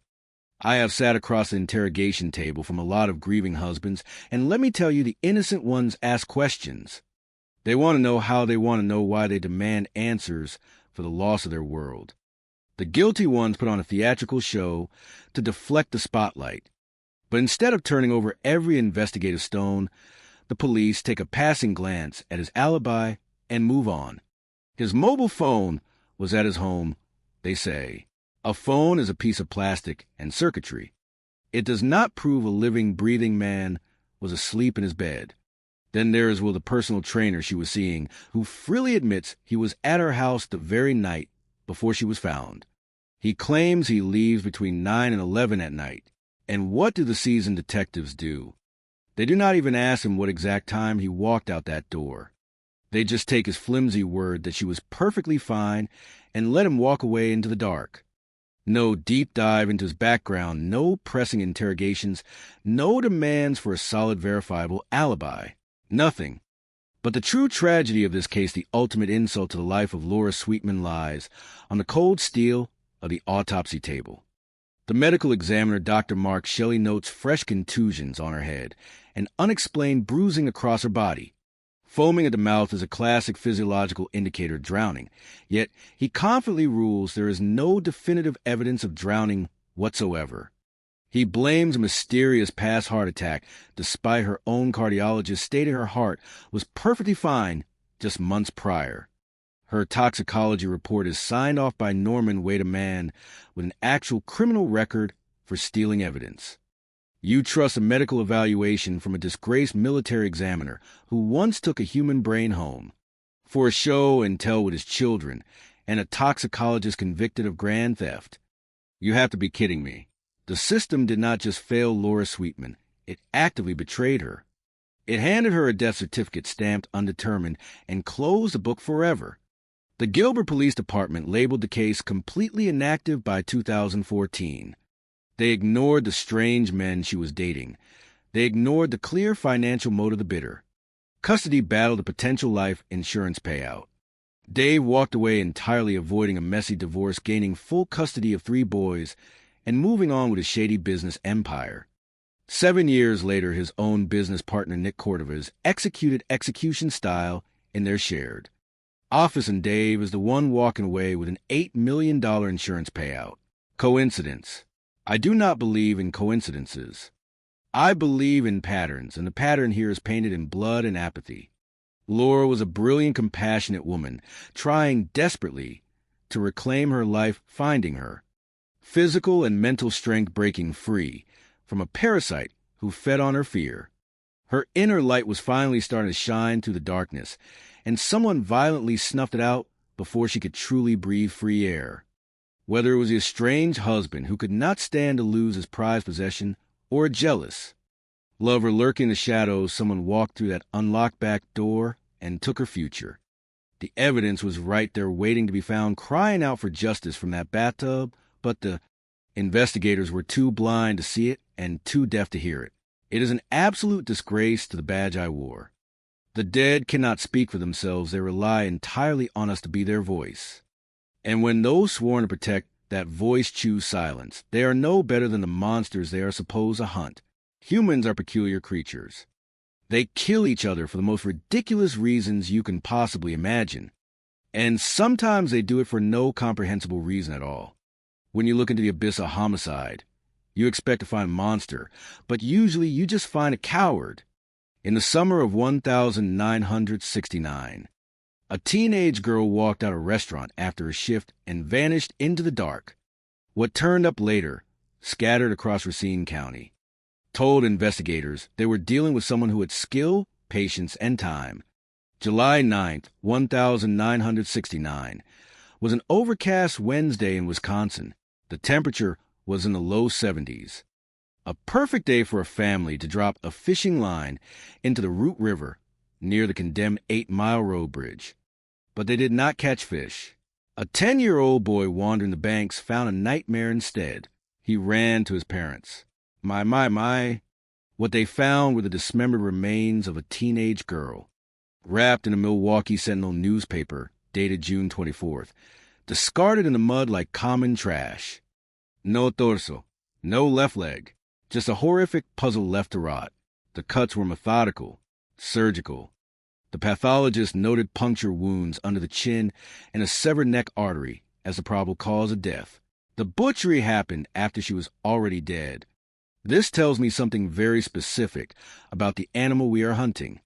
I have sat across the interrogation table from a lot of grieving husbands, and let me tell you, the innocent ones ask questions. They want to know how they want to know why they demand answers for the loss of their world. The guilty ones put on a theatrical show to deflect the spotlight. But instead of turning over every investigative stone, the police take a passing glance at his alibi and move on. His mobile phone was at his home, they say. A phone is a piece of plastic and circuitry. It does not prove a living, breathing man was asleep in his bed. Then there is the personal trainer she was seeing, who freely admits he was at her house the very night before she was found. He claims he leaves between 9 and 11 at night. And what do the seasoned detectives do? They do not even ask him what exact time he walked out that door. They just take his flimsy word that she was perfectly fine and let him walk away into the dark. No deep dive into his background, no pressing interrogations, no demands for a solid, verifiable alibi. Nothing. But the true tragedy of this case, the ultimate insult to the life of Laura Sweetman, lies on the cold steel of the autopsy table. The medical examiner, Dr. Mark Shelley, notes fresh contusions on her head and unexplained bruising across her body. Foaming at the mouth is a classic physiological indicator of drowning, yet he confidently rules there is no definitive evidence of drowning whatsoever. He blames a mysterious past heart attack, despite her own cardiologist stating her heart was perfectly fine just months prior. Her toxicology report is signed off by Norman Wade, a man with an actual criminal record for stealing evidence. You trust a medical evaluation from a disgraced military examiner who once took a human brain home for a show and tell with his children, and a toxicologist convicted of grand theft. You have to be kidding me. The system did not just fail Laura Sweetman, it actively betrayed her. It handed her a death certificate stamped undetermined and closed the book forever. The Gilbert Police Department labeled the case completely inactive by 2014. They ignored the strange men she was dating. They ignored the clear financial motive of the bidder. Custody battled a potential life insurance payout. Dave walked away entirely avoiding a messy divorce, gaining full custody of 3 boys, and moving on with his shady business empire. 7 years later, his own business partner Nick Cordovez executed execution style in their shared office, and Dave is the one walking away with an $8 million insurance payout. Coincidence? I do not believe in coincidences. I believe in patterns, and the pattern here is painted in blood and apathy. Laura was a brilliant, compassionate woman, trying desperately to reclaim her life, finding her physical and mental strength breaking free from a parasite who fed on her fear. Her inner light was finally starting to shine through the darkness, and someone violently snuffed it out before she could truly breathe free air. Whether it was the estranged husband who could not stand to lose his prized possession, or a jealous lover lurking in the shadows, someone walked through that unlocked back door and took her future. The evidence was right there waiting to be found, crying out for justice from that bathtub, but the investigators were too blind to see it and too deaf to hear it. It is an absolute disgrace to the badge I wore. The dead cannot speak for themselves. They rely entirely on us to be their voice. And when those sworn to protect that voice choose silence, they are no better than the monsters they are supposed to hunt. Humans are peculiar creatures. They kill each other for the most ridiculous reasons you can possibly imagine. And sometimes they do it for no comprehensible reason at all. When you look into the abyss of homicide, you expect to find a monster, but usually you just find a coward. In the summer of 1969, a teenage girl walked out of a restaurant after a shift and vanished into the dark. What turned up later, scattered across Racine County, told investigators they were dealing with someone who had skill, patience, and time. July 9th, 1969, was an overcast Wednesday in Wisconsin. The temperature was in the low 70s. A perfect day for a family to drop a fishing line into the Root River near the condemned 8-mile road bridge. But they did not catch fish. A 10-year-old boy wandering the banks found a nightmare instead. He ran to his parents. My. What they found were the dismembered remains of a teenage girl, wrapped in a Milwaukee Sentinel newspaper dated June 24th, discarded in the mud like common trash. No torso, no left leg, just a horrific puzzle left to rot. The cuts were methodical, surgical. The pathologist noted puncture wounds under the chin and a severed neck artery as the probable cause of death. The butchery happened after she was already dead. This tells me something very specific about the animal we are hunting.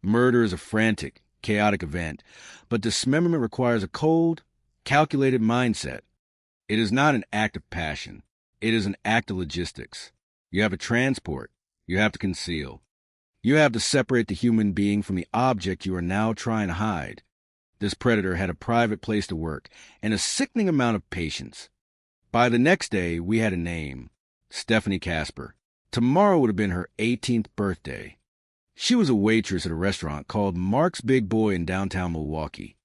Murder is a frantic, chaotic event, but dismemberment requires a cold, calculated mindset. It is not an act of passion. It is an act of logistics. You have to transport. You have to conceal. You have to separate the human being from the object you are now trying to hide. This predator had a private place to work and a sickening amount of patience. By the next day, we had a name. Stephanie Casper. Tomorrow would have been her 18th birthday. She was a waitress at a restaurant called Mark's Big Boy in downtown Milwaukee.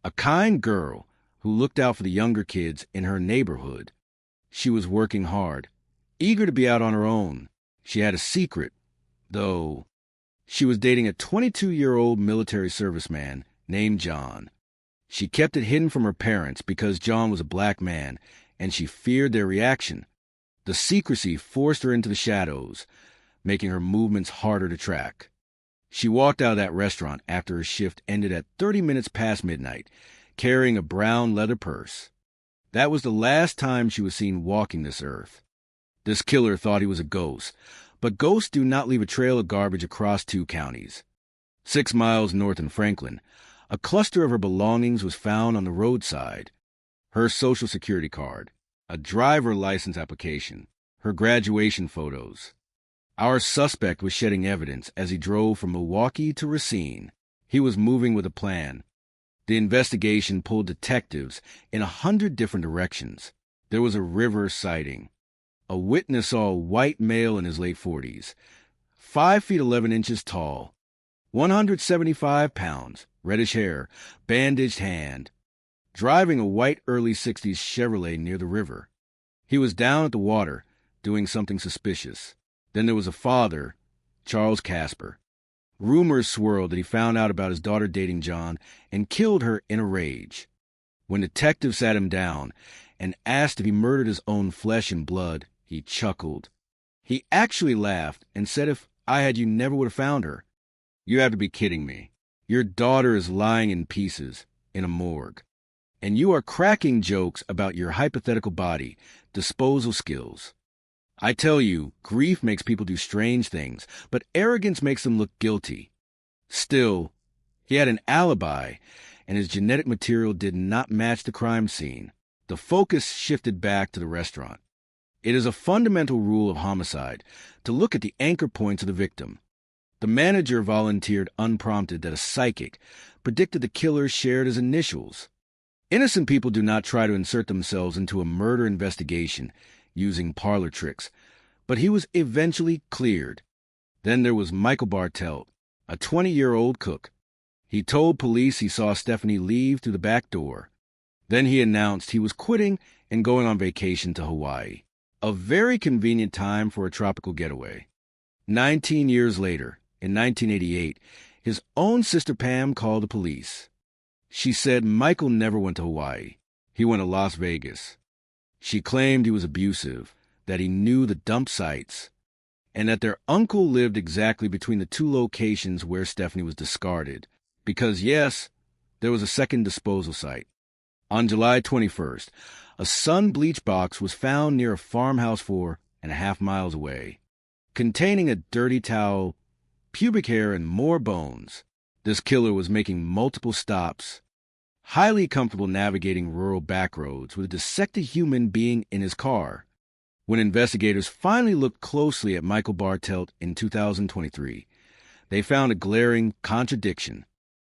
A kind girl who looked out for the younger kids in her neighborhood. She was working hard, eager to be out on her own. She had a secret, though. She was dating a 22-year-old military serviceman named John. She kept it hidden from her parents because John was a black man, and she feared their reaction. The secrecy forced her into the shadows, making her movements harder to track. She walked out of that restaurant after her shift ended at 30 minutes past midnight, carrying a brown leather purse. That was the last time she was seen walking this earth. This killer thought he was a ghost, but ghosts do not leave a trail of garbage across 2 counties. 6 miles north in Franklin, a cluster of her belongings was found on the roadside. Her Social Security card, a driver license application, her graduation photos. Our suspect was shedding evidence as he drove from Milwaukee to Racine. He was moving with a plan. The investigation pulled detectives in 100 different directions. There was a river sighting. A witness saw a white male in his late 40s, 5 feet 11 inches tall, 175 pounds, reddish hair, bandaged hand, driving a white early 60s Chevrolet near the river. He was down at the water, doing something suspicious. Then there was a father, Charles Casper. Rumors swirled that he found out about his daughter dating John and killed her in a rage. When detectives sat him down and asked if he murdered his own flesh and blood, he chuckled. He actually laughed and said if I had, you never would have found her. You have to be kidding me. Your daughter is lying in pieces in a morgue. And you are cracking jokes about your hypothetical body, disposal skills. I tell you, grief makes people do strange things, but arrogance makes them look guilty. Still, he had an alibi, and his genetic material did not match the crime scene. The focus shifted back to the restaurant. It is a fundamental rule of homicide to look at the anchor points of the victim. The manager volunteered unprompted that a psychic predicted the killer shared his initials. Innocent people do not try to insert themselves into a murder investigation using parlor tricks, but he was eventually cleared. Then there was Michael Bartelt, a 20-year-old cook. He told police he saw Stephanie leave through the back door. Then he announced he was quitting and going on vacation to Hawaii. A very convenient time for a tropical getaway. 19 years later, in 1988, his own sister Pam called the police. She said Michael never went to Hawaii. He went to Las Vegas. She claimed he was abusive, that he knew the dump sites, and that their uncle lived exactly between the two locations where Stephanie was discarded, because, yes, there was a second disposal site. On July 21st, a sun bleach box was found near a farmhouse 4.5 miles away, containing a dirty towel, pubic hair, and more bones. This killer was making multiple stops, highly comfortable navigating rural backroads with a dissected human being in his car. When investigators finally looked closely at Michael Bartelt in 2023, they found a glaring contradiction.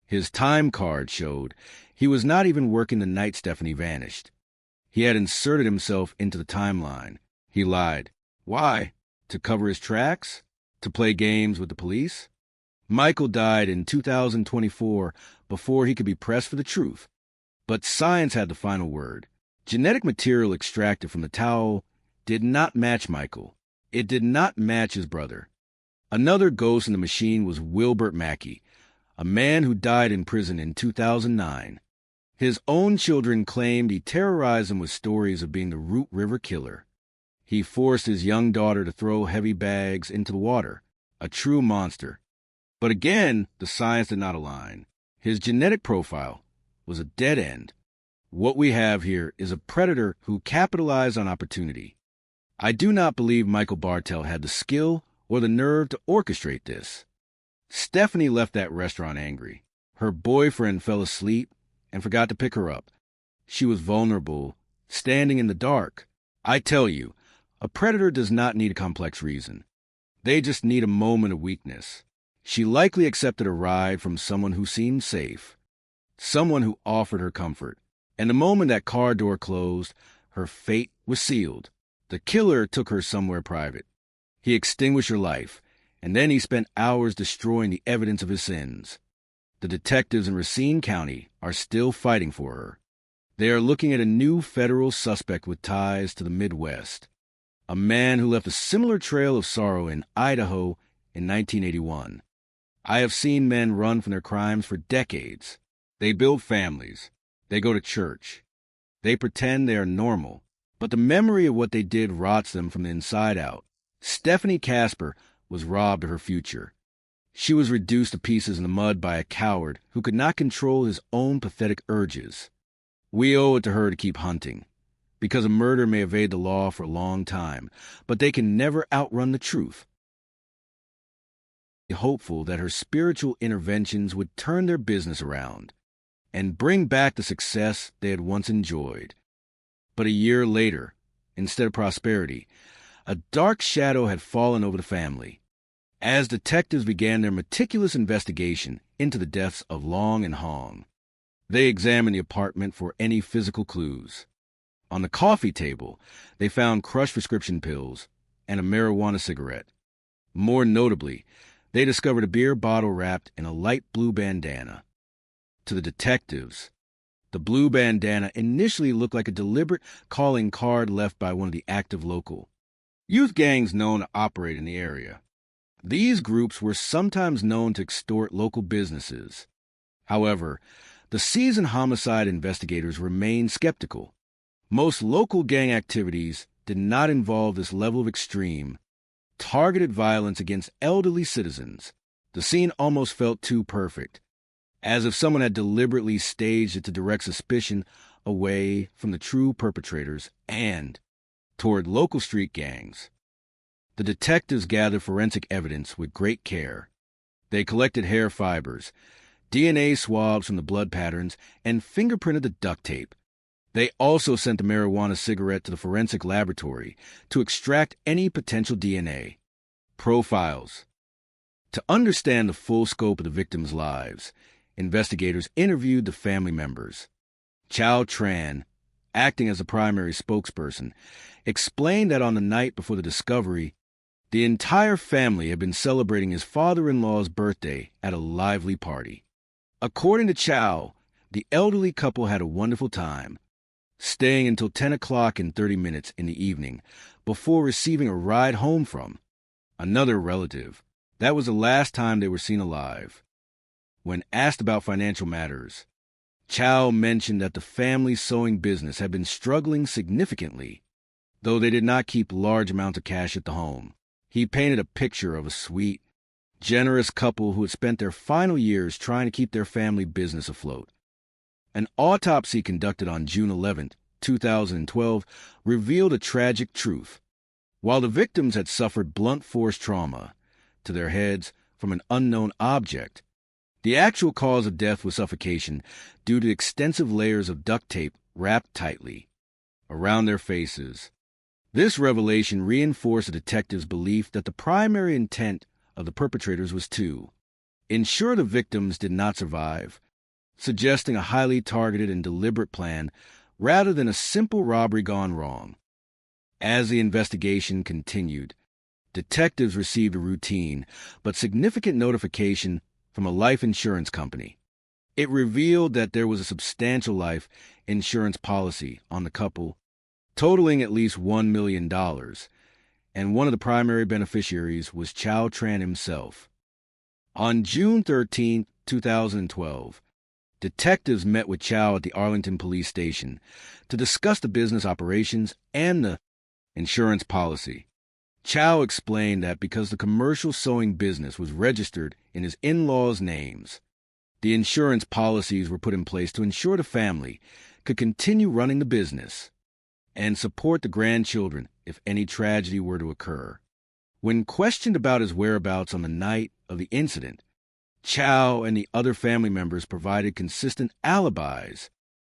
His time card showed he was not even working the night Stephanie vanished. He had inserted himself into the timeline. He lied. Why? To cover his tracks? To play games with the police? Michael died in 2024 before he could be pressed for the truth. But science had the final word. Genetic material extracted from the towel did not match Michael. It did not match his brother. Another ghost in the machine was Wilbert Mackey, a man who died in prison in 2009. His own children claimed he terrorized them with stories of being the Root River Killer. He forced his young daughter to throw heavy bags into the water, a true monster. But again, the science did not align. His genetic profile was a dead end. What we have here is a predator who capitalized on opportunity. I do not believe Michael Bartelt had the skill or the nerve to orchestrate this. Stephanie left that restaurant angry. Her boyfriend fell asleep and forgot to pick her up. She was vulnerable, standing in the dark. I tell you, a predator does not need a complex reason. They just need a moment of weakness. She likely accepted a ride from someone who seemed safe, someone who offered her comfort. And the moment that car door closed, her fate was sealed. The killer took her somewhere private. He extinguished her life, and then he spent hours destroying the evidence of his sins. The detectives in Racine County are still fighting for her. They are looking at a new federal suspect with ties to the Midwest, a man who left a similar trail of sorrow in Idaho in 1981. I have seen men run from their crimes for decades. They build families. They go to church. They pretend they are normal, but the memory of what they did rots them from the inside out. Stephanie Casper was robbed of her future. She was reduced to pieces in the mud by a coward who could not control his own pathetic urges. We owe it to her to keep hunting, because a murder may evade the law for a long time, but they can never outrun the truth. Hopeful that her spiritual interventions would turn their business around and bring back the success they had once enjoyed. But a year later, instead of prosperity, a dark shadow had fallen over the family. As detectives began their meticulous investigation into the deaths of Long and Hong, They examined the apartment for any physical clues. On the coffee table, they found crushed prescription pills and a marijuana cigarette. More notably, they discovered a beer bottle wrapped in a light blue bandana. To the detectives, the blue bandana initially looked like a deliberate calling card left by one of the active local youth gangs known to operate in the area. These groups were sometimes known to extort local businesses. However, the seasoned homicide investigators remained skeptical. Most local gang activities did not involve this level of extreme, targeted violence against elderly citizens. The scene almost felt too perfect, as if someone had deliberately staged it to direct suspicion away from the true perpetrators and toward local street gangs. The detectives gathered forensic evidence with great care. They collected hair fibers, DNA swabs from the blood patterns, and fingerprinted the duct tape. They also sent the marijuana cigarette to the forensic laboratory to extract any potential DNA. Profiles. To understand the full scope of the victims' lives, investigators interviewed the family members. Chow Tran, acting as the primary spokesperson, explained that on the night before the discovery, the entire family had been celebrating his father-in-law's birthday at a lively party. According to Chow, the elderly couple had a wonderful time, staying until 10 o'clock and 30 minutes in the evening before receiving a ride home from another relative. That was the last time they were seen alive. When asked about financial matters, Chow mentioned that the family's sewing business had been struggling significantly, though they did not keep large amounts of cash at the home. He painted a picture of a sweet, generous couple who had spent their final years trying to keep their family business afloat. An autopsy conducted on June 11, 2012, revealed a tragic truth. While the victims had suffered blunt force trauma to their heads from an unknown object, the actual cause of death was suffocation due to extensive layers of duct tape wrapped tightly around their faces. This revelation reinforced the detectives' belief that the primary intent of the perpetrators was to ensure the victims did not survive, suggesting a highly targeted and deliberate plan rather than a simple robbery gone wrong. As the investigation continued, detectives received a routine but significant notification from a life insurance company. It revealed that there was a substantial life insurance policy on the couple, totaling at least $1 million, and one of the primary beneficiaries was Chow Tran himself. On June 13, 2012, detectives met with Chow at the Arlington Police Station to discuss the business operations and the insurance policy. Chow explained that because the commercial sewing business was registered in his in-laws' names, the insurance policies were put in place to ensure the family could continue running the business and support the grandchildren if any tragedy were to occur. When questioned about his whereabouts on the night of the incident, Chow and the other family members provided consistent alibis,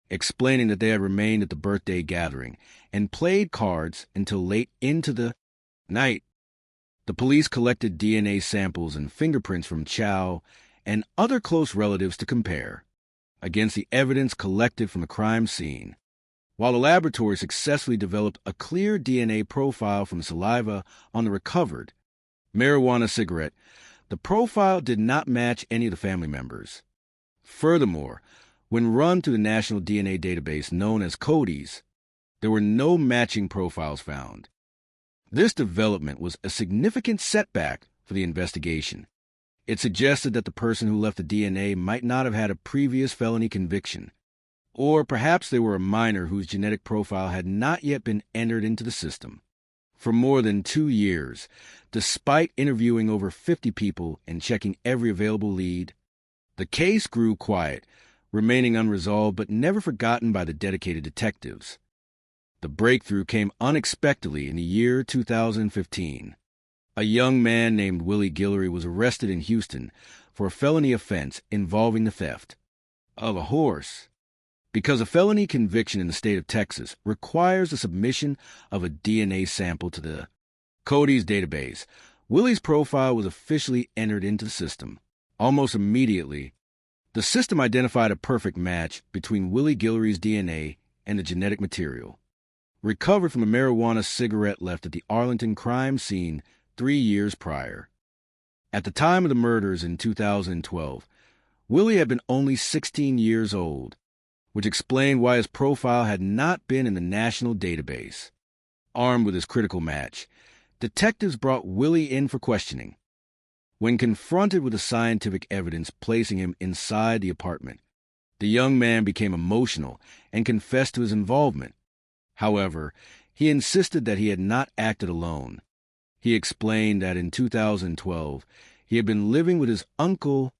explaining that they had remained at the birthday gathering and played cards until late into the night. The police collected DNA samples and fingerprints from Chow and other close relatives to compare against the evidence collected from the crime scene. While the laboratory successfully developed a clear DNA profile from saliva on the recovered marijuana cigarette, the profile did not match any of the family members. Furthermore, when run through the National DNA Database known as CODIS, there were no matching profiles found. This development was a significant setback for the investigation. It suggested that the person who left the DNA might not have had a previous felony conviction, or perhaps they were a minor whose genetic profile had not yet been entered into the system. For more than 2 years, despite interviewing over 50 people and checking every available lead, the case grew quiet, remaining unresolved but never forgotten by the dedicated detectives. The breakthrough came unexpectedly in the year 2015. A young man named Willie Guillory was arrested in Houston for a felony offense involving the theft of a horse. Because a felony conviction in the state of Texas requires the submission of a DNA sample to the CODIS database, Willie's profile was officially entered into the system. Almost immediately, The system identified a perfect match between Willie Guillory's DNA and the genetic material, recovered from a marijuana cigarette left at the Arlington crime scene 3 years prior. At the time of the murders in 2012, Willie had been only 16 years old, which explained why his profile had not been in the national database. Armed with his critical match, detectives brought Willie in for questioning. When confronted with the scientific evidence placing him inside the apartment, the young man became emotional and confessed to his involvement. However, he insisted that he had not acted alone. He explained that in 2012, he had been living with his uncle,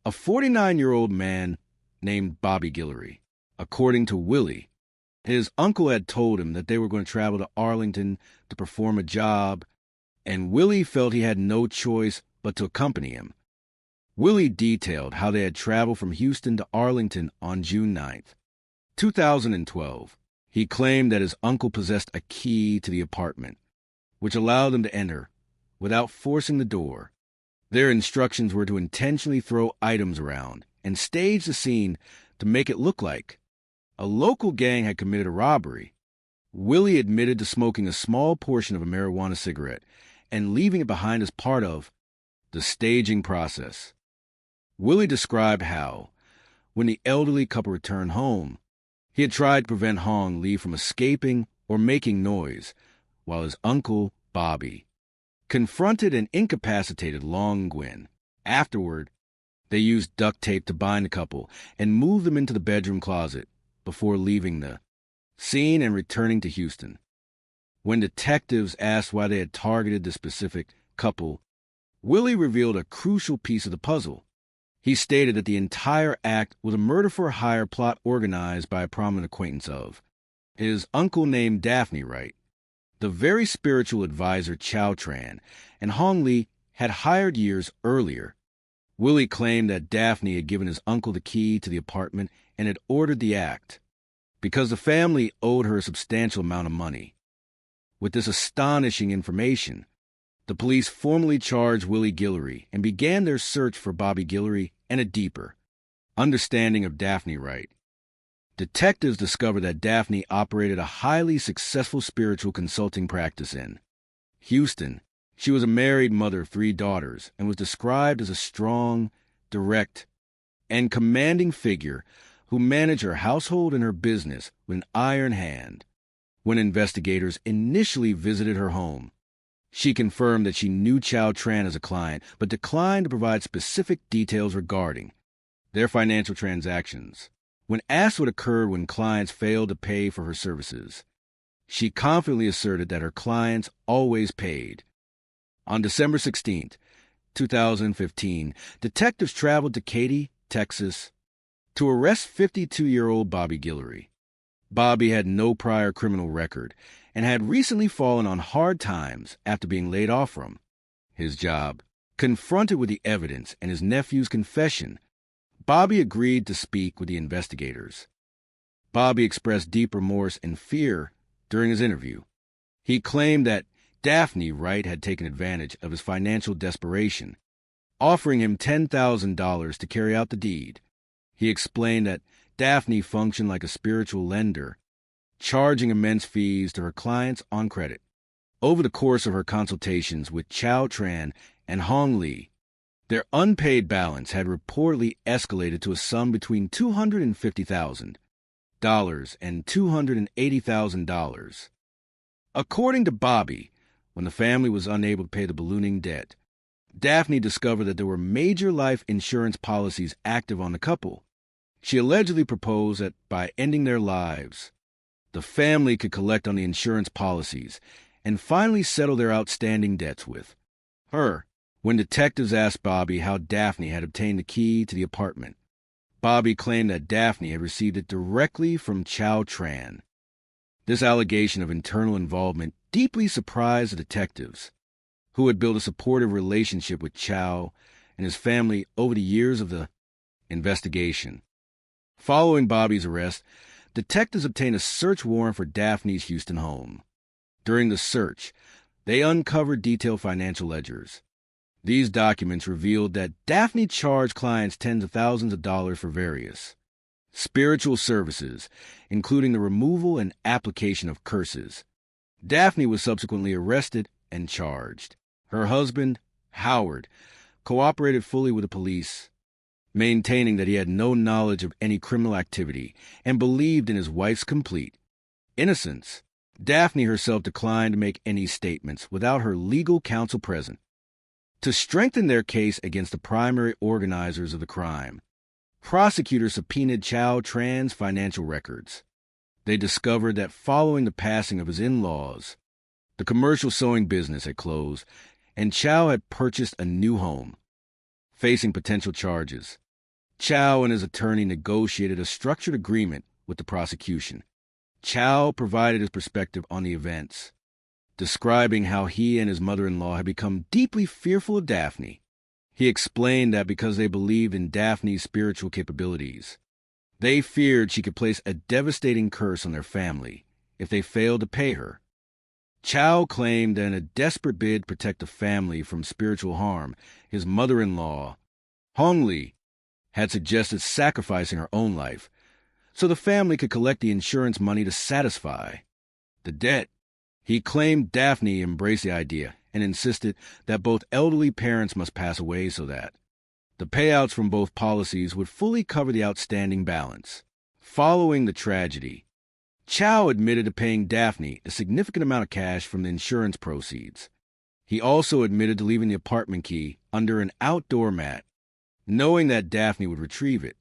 a 49-year-old man named Bobby Guillory. According to Willie, his uncle had told him that they were going to travel to Arlington to perform a job, and Willie felt he had no choice but to accompany him. Willie detailed how they had traveled from Houston to Arlington on June 9th, 2012. He claimed that his uncle possessed a key to the apartment, which allowed them to enter without forcing the door. Their instructions were to intentionally throw items around and stage the scene to make it look like a local gang had committed a robbery. Willie admitted to smoking a small portion of a marijuana cigarette and leaving it behind as part of the staging process. Willie described how, when the elderly couple returned home, he had tried to prevent Hong Lee from escaping or making noise, while his uncle, Bobby, confronted and incapacitated Long Nguyen. Afterward, they used duct tape to bind the couple and move them into the bedroom closet before leaving the scene and returning to Houston. When detectives asked why they had targeted the specific couple, Willie revealed a crucial piece of the puzzle. He stated that the entire act was a murder-for-hire plot organized by a prominent acquaintance of his uncle named Daphne Wright, the very spiritual advisor Chow Tran, and Hong Lee had hired years earlier. Willie claimed that Daphne had given his uncle the key to the apartment and had ordered the act because the family owed her a substantial amount of money. With this astonishing information, the police formally charged Willie Guillory and began their search for Bobby Guillory and a deeper understanding of Daphne Wright. Detectives discovered that Daphne operated a highly successful spiritual consulting practice in Houston. She was a married mother of 3 daughters and was described as a strong, direct, and commanding figure who managed her household and her business with an iron hand. When investigators initially visited her home, she confirmed that she knew Chow Tran as a client, but declined to provide specific details regarding their financial transactions. When asked what occurred when clients failed to pay for her services, she confidently asserted that her clients always paid. On December 16, 2015, detectives traveled to Katy, Texas, to arrest 52-year-old Bobby Guillory. Bobby had no prior criminal record and had recently fallen on hard times after being laid off from his job. Confronted with the evidence and his nephew's confession, Bobby agreed to speak with the investigators. Bobby expressed deep remorse and fear during his interview. He claimed that Daphne Wright had taken advantage of his financial desperation, offering him $10,000 to carry out the deed. He explained that Daphne functioned like a spiritual lender, charging immense fees to her clients on credit. Over the course of her consultations with Chow Tran and Hong Lee, their unpaid balance had reportedly escalated to a sum between $250,000 and $280,000. According to Bobby, when the family was unable to pay the ballooning debt, Daphne discovered that there were major life insurance policies active on the couple. She allegedly proposed that by ending their lives, the family could collect on the insurance policies and finally settle their outstanding debts with her. When detectives asked Bobby how Daphne had obtained the key to the apartment, Bobby claimed that Daphne had received it directly from Chow Tran. This allegation of internal involvement deeply surprised the detectives, who had built a supportive relationship with Chow and his family over the years of the investigation. Following Bobby's arrest, detectives obtained a search warrant for Daphne's Houston home. During the search, they uncovered detailed financial ledgers, These documents revealed that Daphne charged clients tens of thousands of dollars for various spiritual services, including the removal and application of curses. Daphne was subsequently arrested and charged. Her husband, Howard, cooperated fully with the police, maintaining that he had no knowledge of any criminal activity and believed in his wife's complete innocence. Daphne herself declined to make any statements without her legal counsel present. To strengthen their case against the primary organizers of the crime, prosecutors subpoenaed Chow Tran's financial records. They discovered that following the passing of his in-laws, the commercial sewing business had closed, and Chow had purchased a new home. Facing potential charges, Chow and his attorney negotiated a structured agreement with the prosecution. Chow provided his perspective on the events, describing how he and his mother-in-law had become deeply fearful of Daphne. He explained that because they believed in Daphne's spiritual capabilities, they feared she could place a devastating curse on their family if they failed to pay her. Chow claimed that in a desperate bid to protect the family from spiritual harm, his mother-in-law, Hong Li, had suggested sacrificing her own life so the family could collect the insurance money to satisfy the debt. He claimed Daphne embraced the idea and insisted that both elderly parents must pass away so that the payouts from both policies would fully cover the outstanding balance. Following the tragedy, Chow admitted to paying Daphne a significant amount of cash from the insurance proceeds. He also admitted to leaving the apartment key under an outdoor mat, knowing that Daphne would retrieve it.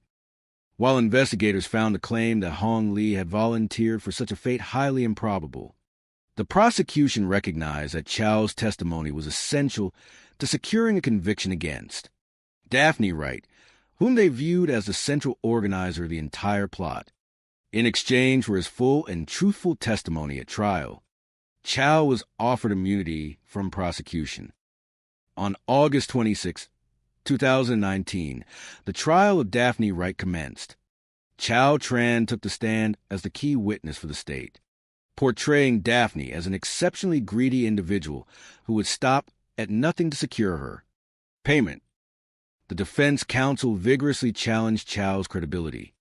While investigators found the claim that Hong Li had volunteered for such a fate highly improbable, the prosecution recognized that Chow's testimony was essential to securing a conviction against Daphne Wright, whom they viewed as the central organizer of the entire plot. In exchange for his full and truthful testimony at trial, Chow was offered immunity from prosecution. On August 26, 2019, the trial of Daphne Wright commenced. Chow Tran took the stand as the key witness for the state, portraying Daphne as an exceptionally greedy individual who would stop at nothing to secure her payment. The defense counsel vigorously challenged Chow's credibility,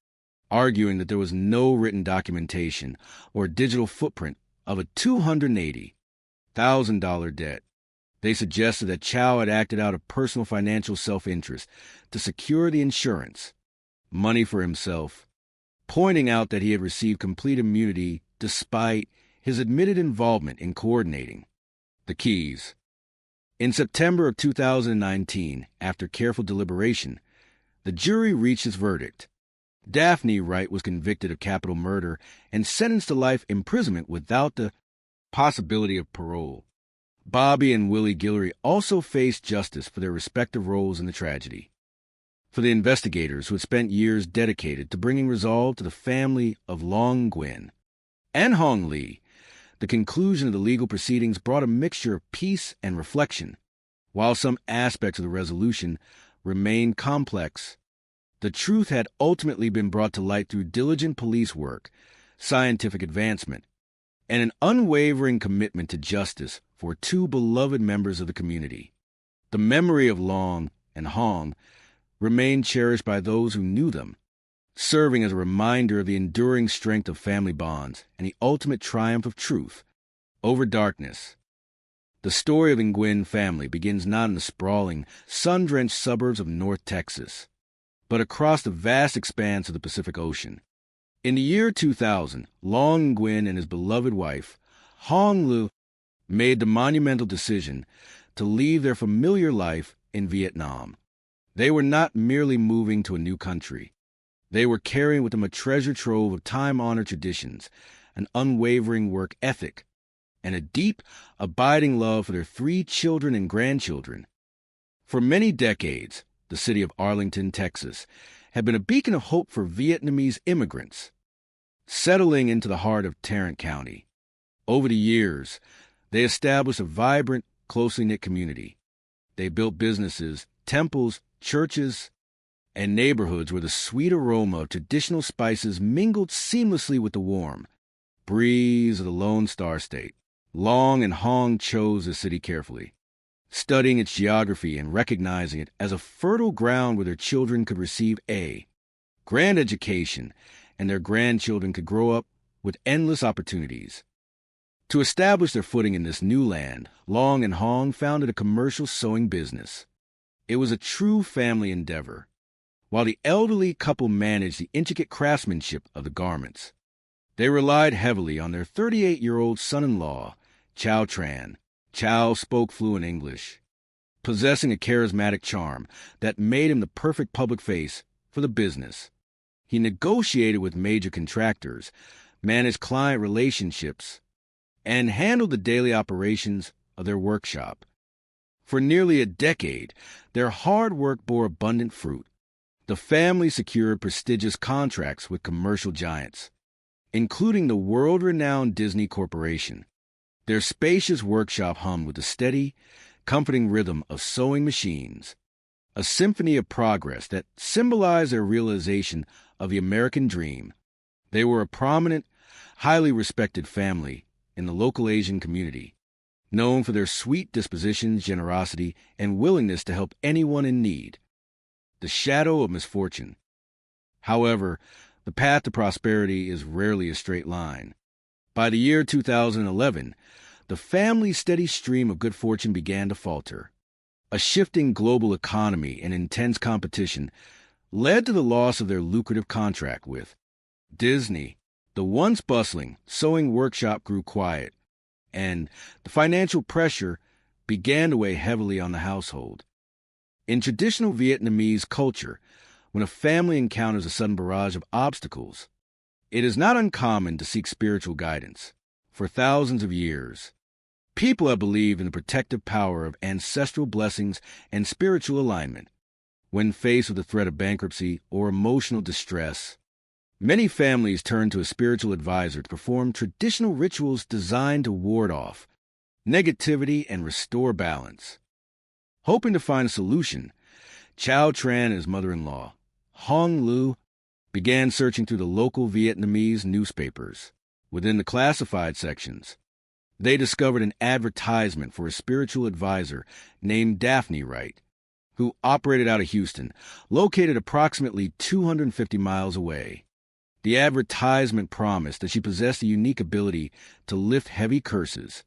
arguing that there was no written documentation or digital footprint of a $280,000 debt. They suggested that Chow had acted out of personal financial self-interest to secure the insurance money for himself, pointing out that he had received complete immunity despite his admitted involvement in coordinating the keys. In September of 2019, after careful deliberation, the jury reached its verdict. Daphne Wright was convicted of capital murder and sentenced to life imprisonment without the possibility of parole. Bobby and Willie Guillory also faced justice for their respective roles in the tragedy. For the investigators who had spent years dedicated to bringing resolve to the family of Long Nguyen and Hong Li, the conclusion of the legal proceedings brought a mixture of peace and reflection. While some aspects of the resolution remained complex, the truth had ultimately been brought to light through diligent police work, scientific advancement, and an unwavering commitment to justice for two beloved members of the community. The memory of Long and Hong remained cherished by those who knew them, serving as a reminder of the enduring strength of family bonds and the ultimate triumph of truth over darkness. The story of the Nguyen family begins not in the sprawling, sun-drenched suburbs of North Texas, but across the vast expanse of the Pacific Ocean. In the year 2000, Long Nguyen and his beloved wife, Hong Lu, made the monumental decision to leave their familiar life in Vietnam. They were not merely moving to a new country. They were carrying with them a treasure trove of time-honored traditions, an unwavering work ethic, and a deep, abiding love for their 3 children and grandchildren. For many decades, the city of Arlington, Texas, had been a beacon of hope for Vietnamese immigrants, settling into the heart of Tarrant County. Over the years, they established a vibrant, closely knit community. They built businesses, temples, churches, and neighborhoods where the sweet aroma of traditional spices mingled seamlessly with the warm breeze of the Lone Star State. Long and Hong chose the city carefully, studying its geography and recognizing it as a fertile ground where their children could receive a grand education and their grandchildren could grow up with endless opportunities. To establish their footing in this new land, Long and Hong founded a commercial sewing business. It was a true family endeavor, while the elderly couple managed the intricate craftsmanship of the garments. They relied heavily on their 38-year-old son-in-law, Chow Tran. Chow spoke fluent English, possessing a charismatic charm that made him the perfect public face for the business. He negotiated with major contractors, managed client relationships, and handled the daily operations of their workshop. For nearly a decade, their hard work bore abundant fruit. The family secured prestigious contracts with commercial giants, including the world-renowned Disney Corporation. Their spacious workshop hummed with the steady, comforting rhythm of sewing machines, a symphony of progress that symbolized their realization of the American dream. They were a prominent, highly respected family in the local Asian community, known for their sweet dispositions, generosity, and willingness to help anyone in need. The shadow of misfortune. However, the path to prosperity is rarely a straight line. By the year 2011, the family's steady stream of good fortune began to falter. A shifting global economy and intense competition led to the loss of their lucrative contract with Disney. The once bustling sewing workshop grew quiet, and the financial pressure began to weigh heavily on the household. In traditional Vietnamese culture, when a family encounters a sudden barrage of obstacles, it is not uncommon to seek spiritual guidance. For thousands of years, people have believed in the protective power of ancestral blessings and spiritual alignment. When faced with the threat of bankruptcy or emotional distress, many families turn to a spiritual advisor to perform traditional rituals designed to ward off negativity and restore balance. Hoping to find a solution, Chow Tran and his mother-in-law, Hong Lu, began searching through the local Vietnamese newspapers. Within the classified sections, they discovered an advertisement for a spiritual advisor named Daphne Wright, who operated out of Houston, located approximately 250 miles away. The advertisement promised that she possessed a unique ability to lift heavy curses,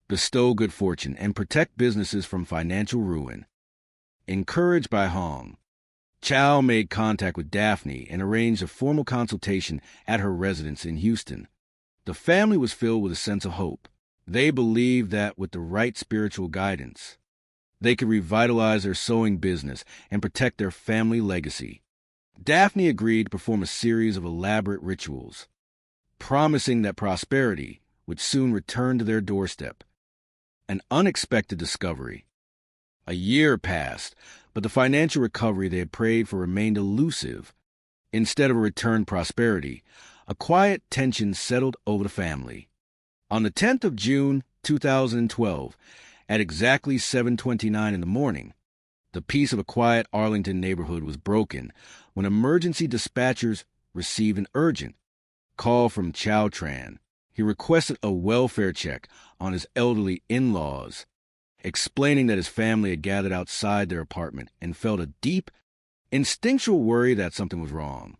bestow good fortune, and protect businesses from financial ruin. Encouraged by Hong, Chow made contact with Daphne and arranged a formal consultation at her residence in Houston. The family was filled with a sense of hope. They believed that with the right spiritual guidance, they could revitalize their sewing business and protect their family legacy. Daphne agreed to perform a series of elaborate rituals, promising that prosperity would soon return to their doorstep. An unexpected discovery. A year passed, but the financial recovery they had prayed for remained elusive. Instead of a returned prosperity, a quiet tension settled over the family. On the 10th of June, 2012, at exactly 7:29 in the morning, the peace of a quiet Arlington neighborhood was broken when emergency dispatchers received an urgent call from Chow Tran. He requested a welfare check on his elderly in-laws, explaining that his family had gathered outside their apartment and felt a deep, instinctual worry that something was wrong.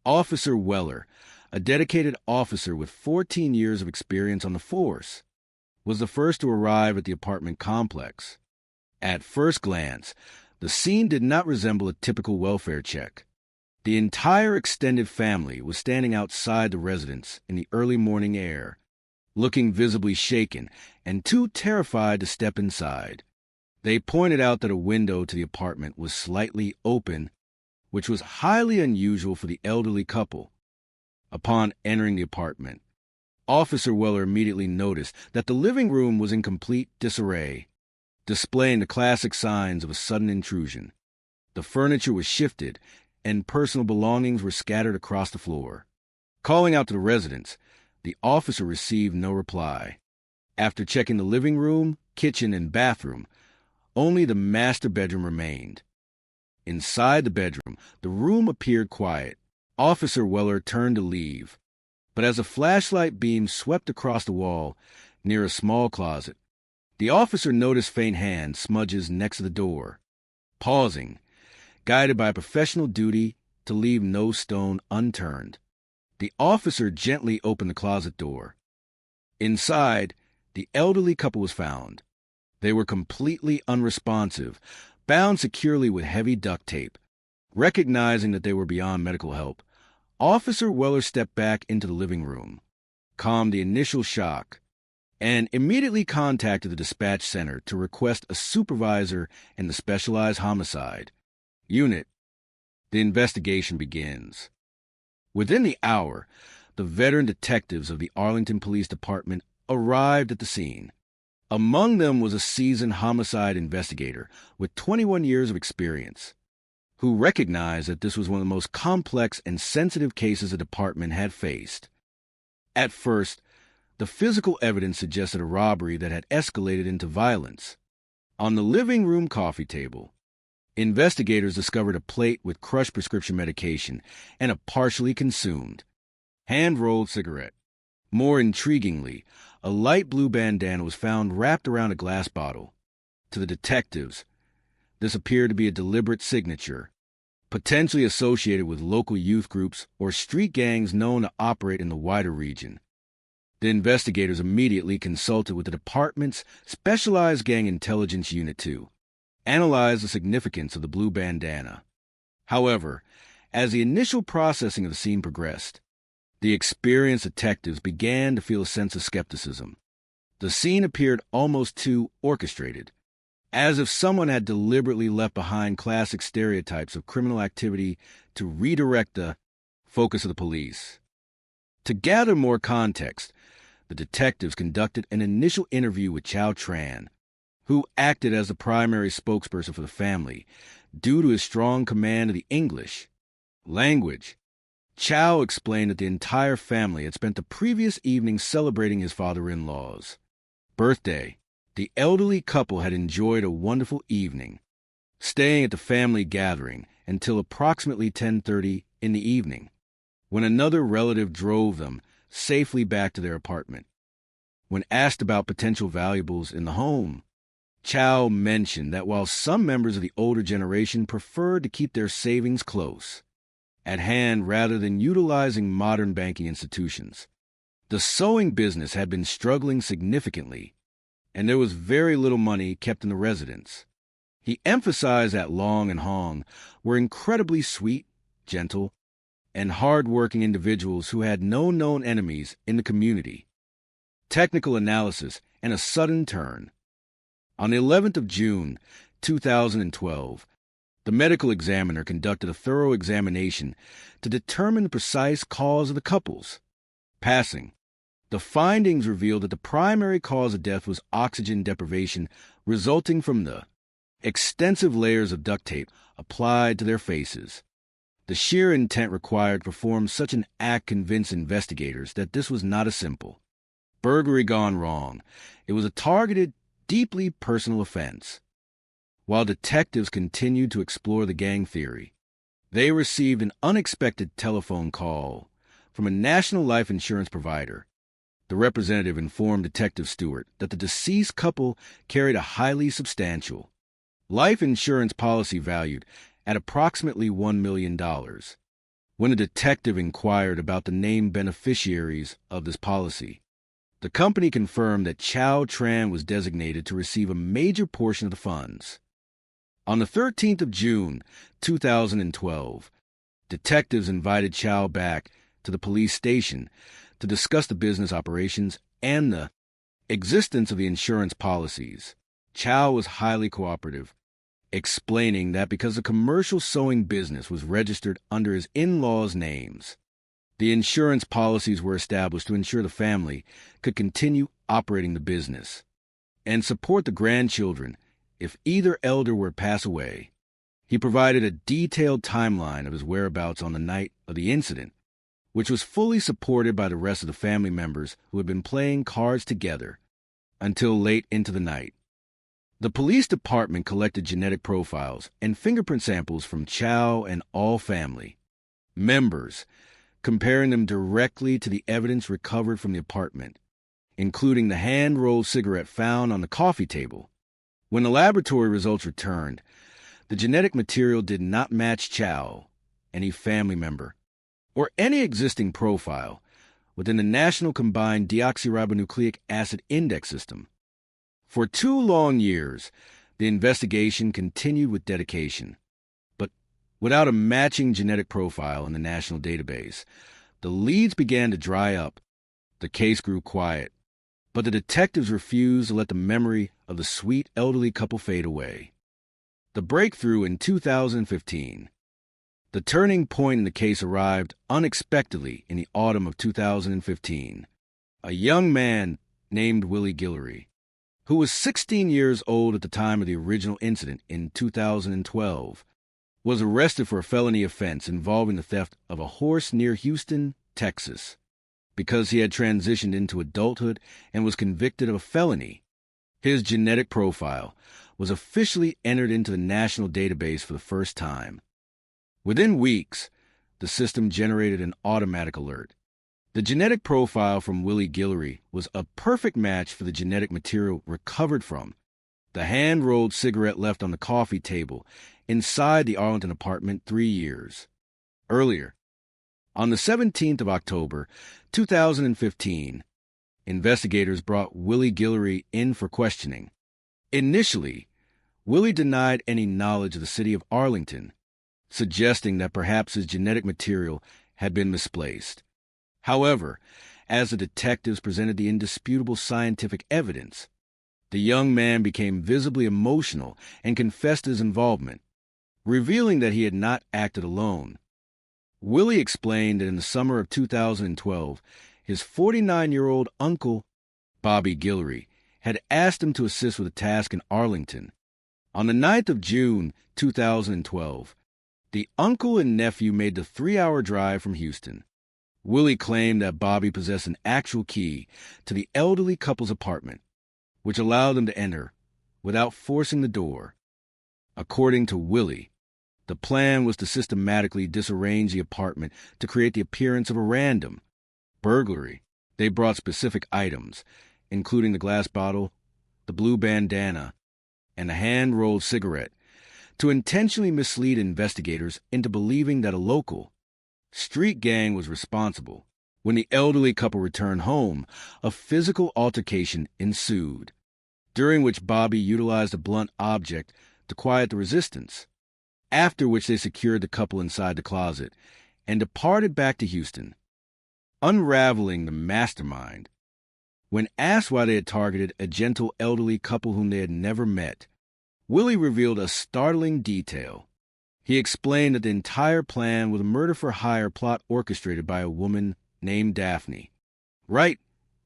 Officer Weller, a dedicated officer with 14 years of experience on the force, was the first to arrive at the apartment complex. At first glance, the scene did not resemble a typical welfare check. The entire extended family was standing outside the residence in the early morning air, looking visibly shaken and too terrified to step inside. They pointed out that a window to the apartment was slightly open, which was highly unusual for the elderly couple. Upon entering the apartment, Officer Weller immediately noticed that the living room was in complete disarray, displaying the classic signs of a sudden intrusion. The furniture was shifted, and personal belongings were scattered across the floor. Calling out to the residents, the officer received no reply. After checking the living room, kitchen, and bathroom, only the master bedroom remained. Inside the bedroom, the room appeared quiet. Officer Weller turned to leave, but as a flashlight beam swept across the wall near a small closet, The officer noticed faint hand smudges next to the door. Pausing, guided by professional duty to leave no stone unturned, the officer gently opened the closet door. Inside, the elderly couple was found. They were completely unresponsive, bound securely with heavy duct tape. Recognizing that they were beyond medical help, Officer Weller stepped back into the living room, calmed the initial shock, and immediately contacted the dispatch center to request a supervisor in the Specialized Homicide Unit. The investigation begins. Within the hour, the veteran detectives of the Arlington Police Department arrived at the scene. Among them was a seasoned homicide investigator with 21 years of experience, who recognized that this was one of the most complex and sensitive cases the department had faced. At first, the physical evidence suggested a robbery that had escalated into violence. On the living room coffee table, investigators discovered a plate with crushed prescription medication and a partially consumed, hand-rolled cigarette. More intriguingly, a light blue bandana was found wrapped around a glass bottle. To the detectives, this appeared to be a deliberate signature, potentially associated with local youth groups or street gangs known to operate in the wider region. The investigators immediately consulted with the department's Specialized Gang Intelligence Unit to analyze the significance of the blue bandana. However, as the initial processing of the scene progressed, the experienced detectives began to feel a sense of skepticism. The scene appeared almost too orchestrated, as if someone had deliberately left behind classic stereotypes of criminal activity to redirect the focus of the police. To gather more context, the detectives conducted an initial interview with Chow Tran, who acted as the primary spokesperson for the family due to his strong command of the English language. Chow explained that the entire family had spent the previous evening celebrating his father-in-law's birthday. The elderly couple had enjoyed a wonderful evening, staying at the family gathering until approximately 10:30 in the evening, when another relative drove them safely back to their apartment. When asked about potential valuables in the home, Chow mentioned that while some members of the older generation preferred to keep their savings close at hand rather than utilizing modern banking institutions, the sewing business had been struggling significantly, and there was very little money kept in the residence. He emphasized that Long and Hong were incredibly sweet, gentle, and hard-working individuals who had no known enemies in the community. Technical analysis and a sudden turn. On the 11th of June, 2012, the medical examiner conducted a thorough examination to determine the precise cause of the couple's passing. The findings revealed that the primary cause of death was oxygen deprivation resulting from the extensive layers of duct tape applied to their faces. The sheer intent required to perform such an act convinced investigators that this was not a simple burglary gone wrong. It was a targeted, deeply personal offense. While detectives continued to explore the gang theory, they received an unexpected telephone call from a national life insurance provider. The representative informed Detective Stewart that the deceased couple carried a highly substantial life insurance policy valued at approximately $1 million. When a detective inquired about the named beneficiaries of this policy, the company confirmed that Chow Tran was designated to receive a major portion of the funds. On the 13th of June, 2012, detectives invited Chow back to the police station to discuss the business operations and the existence of the insurance policies. Chow was highly cooperative, explaining that because the commercial sewing business was registered under his in-laws' names, the insurance policies were established to ensure the family could continue operating the business and support the grandchildren if either elder were to pass away. He provided a detailed timeline of his whereabouts on the night of the incident, which was fully supported by the rest of the family members who had been playing cards together until late into the night. The police department collected genetic profiles and fingerprint samples from Chow and all family members, comparing them directly to the evidence recovered from the apartment, including the hand-rolled cigarette found on the coffee table. When the laboratory results returned, the genetic material did not match Chow, any family member, or any existing profile within the National Combined Deoxyribonucleic Acid Index System. For 2 long years, the investigation continued with dedication. But without a matching genetic profile in the national database, the leads began to dry up. The case grew quiet, but the detectives refused to let the memory of the sweet elderly couple fade away. The breakthrough in 2015. The turning point in the case arrived unexpectedly in the autumn of 2015. A young man named Willie Guillory, who was 16 years old at the time of the original incident in 2012, was arrested for a felony offense involving the theft of a horse near Houston, Texas. Because he had transitioned into adulthood and was convicted of a felony, his genetic profile was officially entered into the national database for the first time. Within weeks, the system generated an automatic alert. The genetic profile from Willie Guillory was a perfect match for the genetic material recovered from the hand-rolled cigarette left on the coffee table inside the Arlington apartment 3 years earlier. On the 17th of October, 2015, investigators brought Willie Guillory in for questioning. Initially, Willie denied any knowledge of the city of Arlington, suggesting that perhaps his genetic material had been misplaced. However, as the detectives presented the indisputable scientific evidence, the young man became visibly emotional and confessed his involvement, revealing that he had not acted alone. Willie explained that in the summer of 2012, his 49-year-old uncle, Bobby Guillory, had asked him to assist with a task in Arlington. On the 9th of June, 2012, the uncle and nephew made the 3-hour drive from Houston. Willie claimed that Bobby possessed an actual key to the elderly couple's apartment, which allowed them to enter without forcing the door. According to Willie, the plan was to systematically disarrange the apartment to create the appearance of a random burglary. They brought specific items, including the glass bottle, the blue bandana, and a hand-rolled cigarette, to intentionally mislead investigators into believing that a local street gang was responsible. When the elderly couple returned home, a physical altercation ensued, during which Bobby utilized a blunt object to quiet the resistance, after which they secured the couple inside the closet and departed back to Houston, unraveling the mastermind. When asked why they had targeted a gentle elderly couple whom they had never met, Willie revealed a startling detail. He explained that the entire plan was a murder-for-hire plot orchestrated by a woman named Daphne Wright,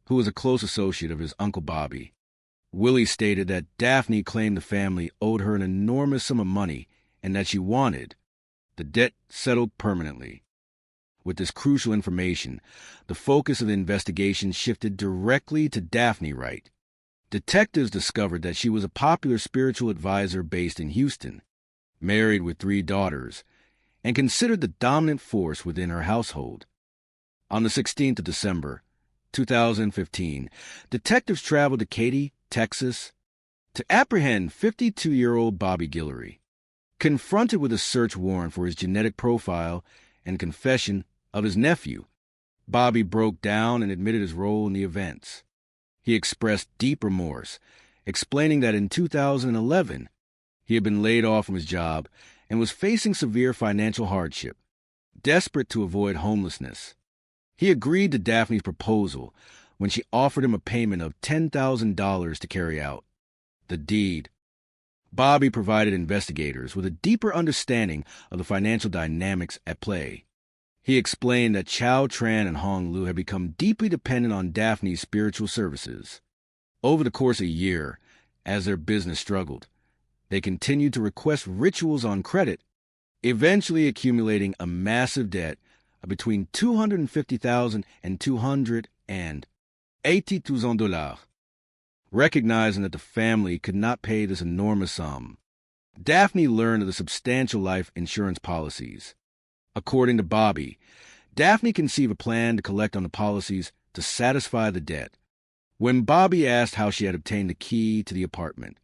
who was a close associate of his Uncle Bobby. Willie stated that Daphne claimed the family owed her an enormous sum of money and that she wanted the debt settled permanently. With this crucial information, the focus of the investigation shifted directly to Daphne Wright. Detectives discovered that she was a popular spiritual advisor based in Houston, married with 3 daughters, and considered the dominant force within her household. On the 16th of December, 2015, detectives traveled to Katy, Texas, to apprehend 52-year-old Bobby Guillory. Confronted with a search warrant for his genetic profile and confession of his nephew, Bobby broke down and admitted his role in the events. He expressed deep remorse, explaining that in 2011, he had been laid off from his job and was facing severe financial hardship. Desperate to avoid homelessness, he agreed to Daphne's proposal when she offered him a payment of $10,000 to carry out the deed. Bobby provided investigators with a deeper understanding of the financial dynamics at play. He explained that Chow Tran and Hong Lu had become deeply dependent on Daphne's spiritual services. Over the course of a year, as their business struggled, they continued to request rituals on credit, eventually accumulating a massive debt of between $250,000 and $280,000. Recognizing that the family could not pay this enormous sum, Daphne learned of the substantial life insurance policies. According to Bobby, Daphne conceived a plan to collect on the policies to satisfy the debt. When Bobby asked how she had obtained the key to the apartment,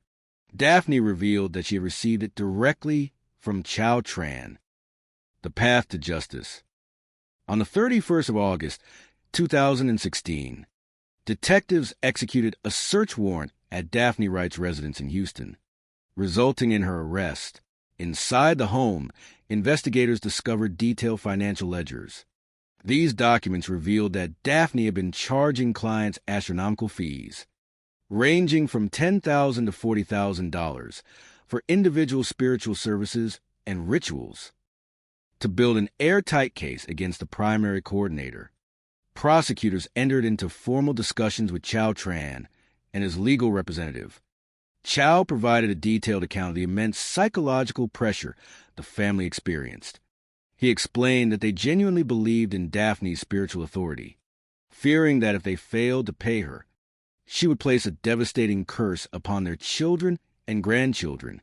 Daphne revealed that she had received it directly from Chow Tran, the path to justice. On the 31st of August, 2016, detectives executed a search warrant at Daphne Wright's residence in Houston, resulting in her arrest. Inside the home, investigators discovered detailed financial ledgers. These documents revealed that Daphne had been charging clients astronomical fees, ranging from $10,000 to $40,000 for individual spiritual services and rituals. To build an airtight case against the primary coordinator, prosecutors entered into formal discussions with Chow Tran and his legal representative. Chow provided a detailed account of the immense psychological pressure the family experienced. He explained that they genuinely believed in Daphne's spiritual authority, fearing that if they failed to pay her, she would place a devastating curse upon their children and grandchildren.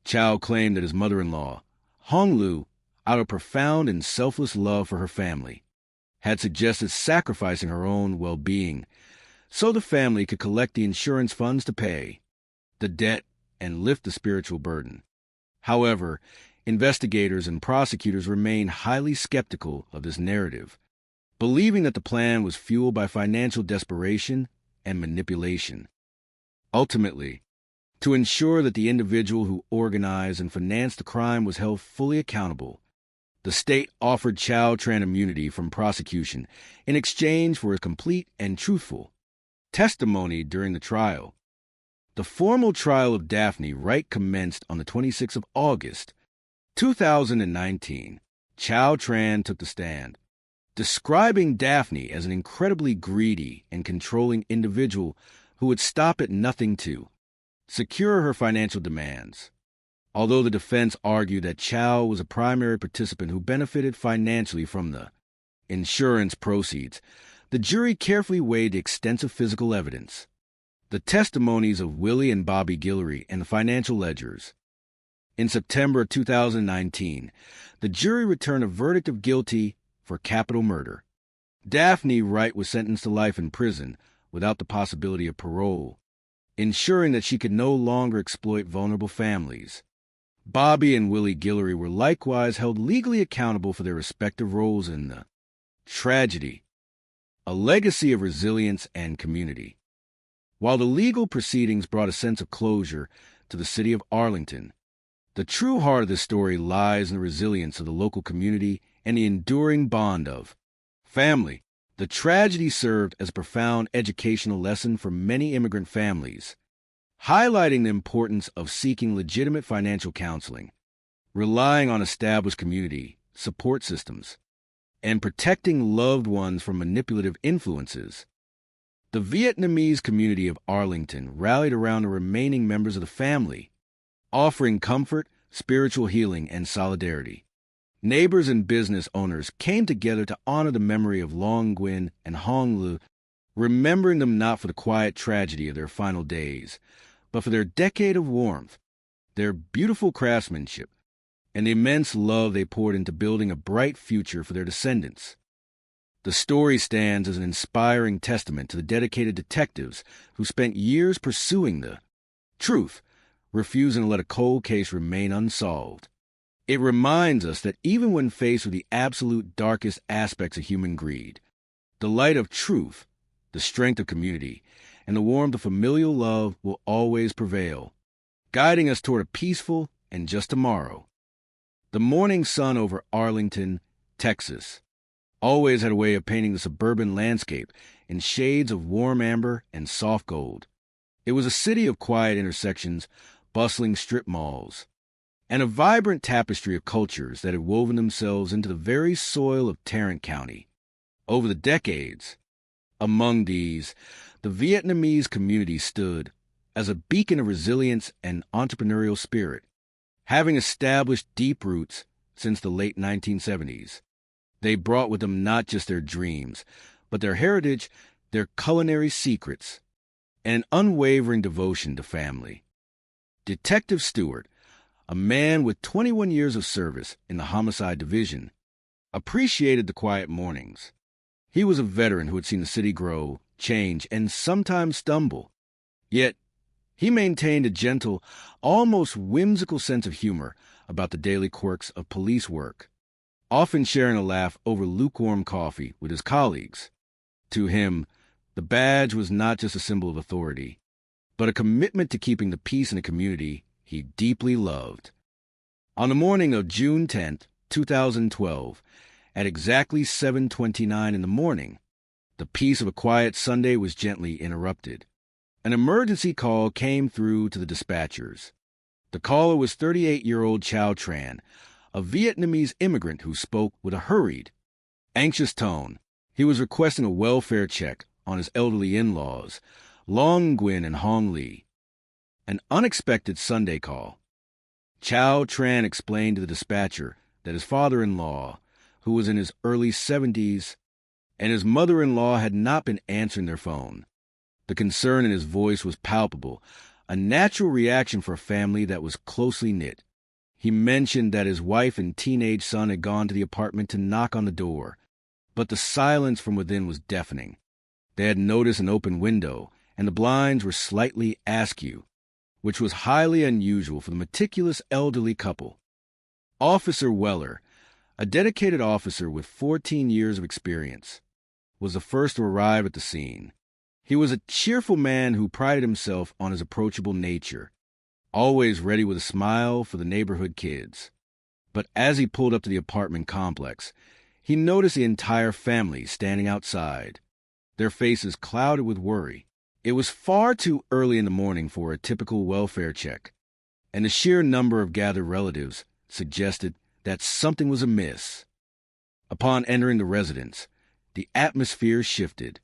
Chow claimed that his mother-in-law, Hong Lu, out of profound and selfless love for her family, had suggested sacrificing her own well-being so the family could collect the insurance funds to pay the debt and lift the spiritual burden. However, investigators and prosecutors remained highly skeptical of this narrative, believing that the plan was fueled by financial desperation and manipulation. Ultimately, to ensure that the individual who organized and financed the crime was held fully accountable, the state offered Chow Tran immunity from prosecution in exchange for a complete and truthful testimony during the trial. The formal trial of Daphne Wright commenced on the 26th of August, 2019. Chow Tran took the stand, describing Daphne as an incredibly greedy and controlling individual who would stop at nothing to secure her financial demands. Although the defense argued that Chow was a primary participant who benefited financially from the insurance proceeds, the jury carefully weighed the extensive physical evidence, the testimonies of Willie and Bobby Guillory, and the financial ledgers. In September 2019, the jury returned a verdict of guilty for capital murder. Daphne Wright was sentenced to life in prison without the possibility of parole, ensuring that she could no longer exploit vulnerable families. Bobby and Willie Guillory were likewise held legally accountable for their respective roles in the tragedy, a legacy of resilience and community. While the legal proceedings brought a sense of closure to the city of Arlington, the true heart of this story lies in the resilience of the local community and the enduring bond of family. The tragedy served as a profound educational lesson for many immigrant families, highlighting the importance of seeking legitimate financial counseling, relying on established community support systems, and protecting loved ones from manipulative influences. The Vietnamese community of Arlington rallied around the remaining members of the family, offering comfort, spiritual healing, and solidarity. Neighbors and business owners came together to honor the memory of Long Nguyen and Hong Lu, remembering them not for the quiet tragedy of their final days, but for their decade of warmth, their beautiful craftsmanship, and the immense love they poured into building a bright future for their descendants. The story stands as an inspiring testament to the dedicated detectives who spent years pursuing the truth, refusing to let a cold case remain unsolved. It reminds us that even when faced with the absolute darkest aspects of human greed, the light of truth, the strength of community, and the warmth of familial love will always prevail, guiding us toward a peaceful and just tomorrow. The morning sun over Arlington, Texas, always had a way of painting the suburban landscape in shades of warm amber and soft gold. It was a city of quiet intersections, bustling strip malls, and a vibrant tapestry of cultures that had woven themselves into the very soil of Tarrant County. Over the decades, among these, the Vietnamese community stood as a beacon of resilience and entrepreneurial spirit, having established deep roots since the late 1970s. They brought with them not just their dreams, but their heritage, their culinary secrets, and an unwavering devotion to family. Detective Stewart, a man with 21 years of service in the Homicide Division, appreciated the quiet mornings. He was a veteran who had seen the city grow, change, and sometimes stumble. Yet, he maintained a gentle, almost whimsical sense of humor about the daily quirks of police work, often sharing a laugh over lukewarm coffee with his colleagues. To him, the badge was not just a symbol of authority, but a commitment to keeping the peace in a community he deeply loved. On the morning of June 10th, 2012, at exactly 7:29 in the morning, the peace of a quiet Sunday was gently interrupted. An emergency call came through to the dispatchers. The caller was 38-year-old Chow Tran, a Vietnamese immigrant who spoke with a hurried, anxious tone. He was requesting a welfare check on his elderly in-laws, Long Nguyen and Hong Lee. An unexpected Sunday call. Chow Tran explained to the dispatcher that his father-in-law, who was in his early 70s, and his mother-in-law had not been answering their phone. The concern in his voice was palpable, a natural reaction for a family that was closely knit. He mentioned that his wife and teenage son had gone to the apartment to knock on the door, but the silence from within was deafening. They had noticed an open window, and the blinds were slightly askew, which was highly unusual for the meticulous elderly couple. Officer Weller, a dedicated officer with 14 years of experience, was the first to arrive at the scene. He was a cheerful man who prided himself on his approachable nature, always ready with a smile for the neighborhood kids. But as he pulled up to the apartment complex, he noticed the entire family standing outside, their faces clouded with worry. It was far too early in the morning for a typical welfare check, and the sheer number of gathered relatives suggested that something was amiss. Upon entering the residence, the atmosphere shifted.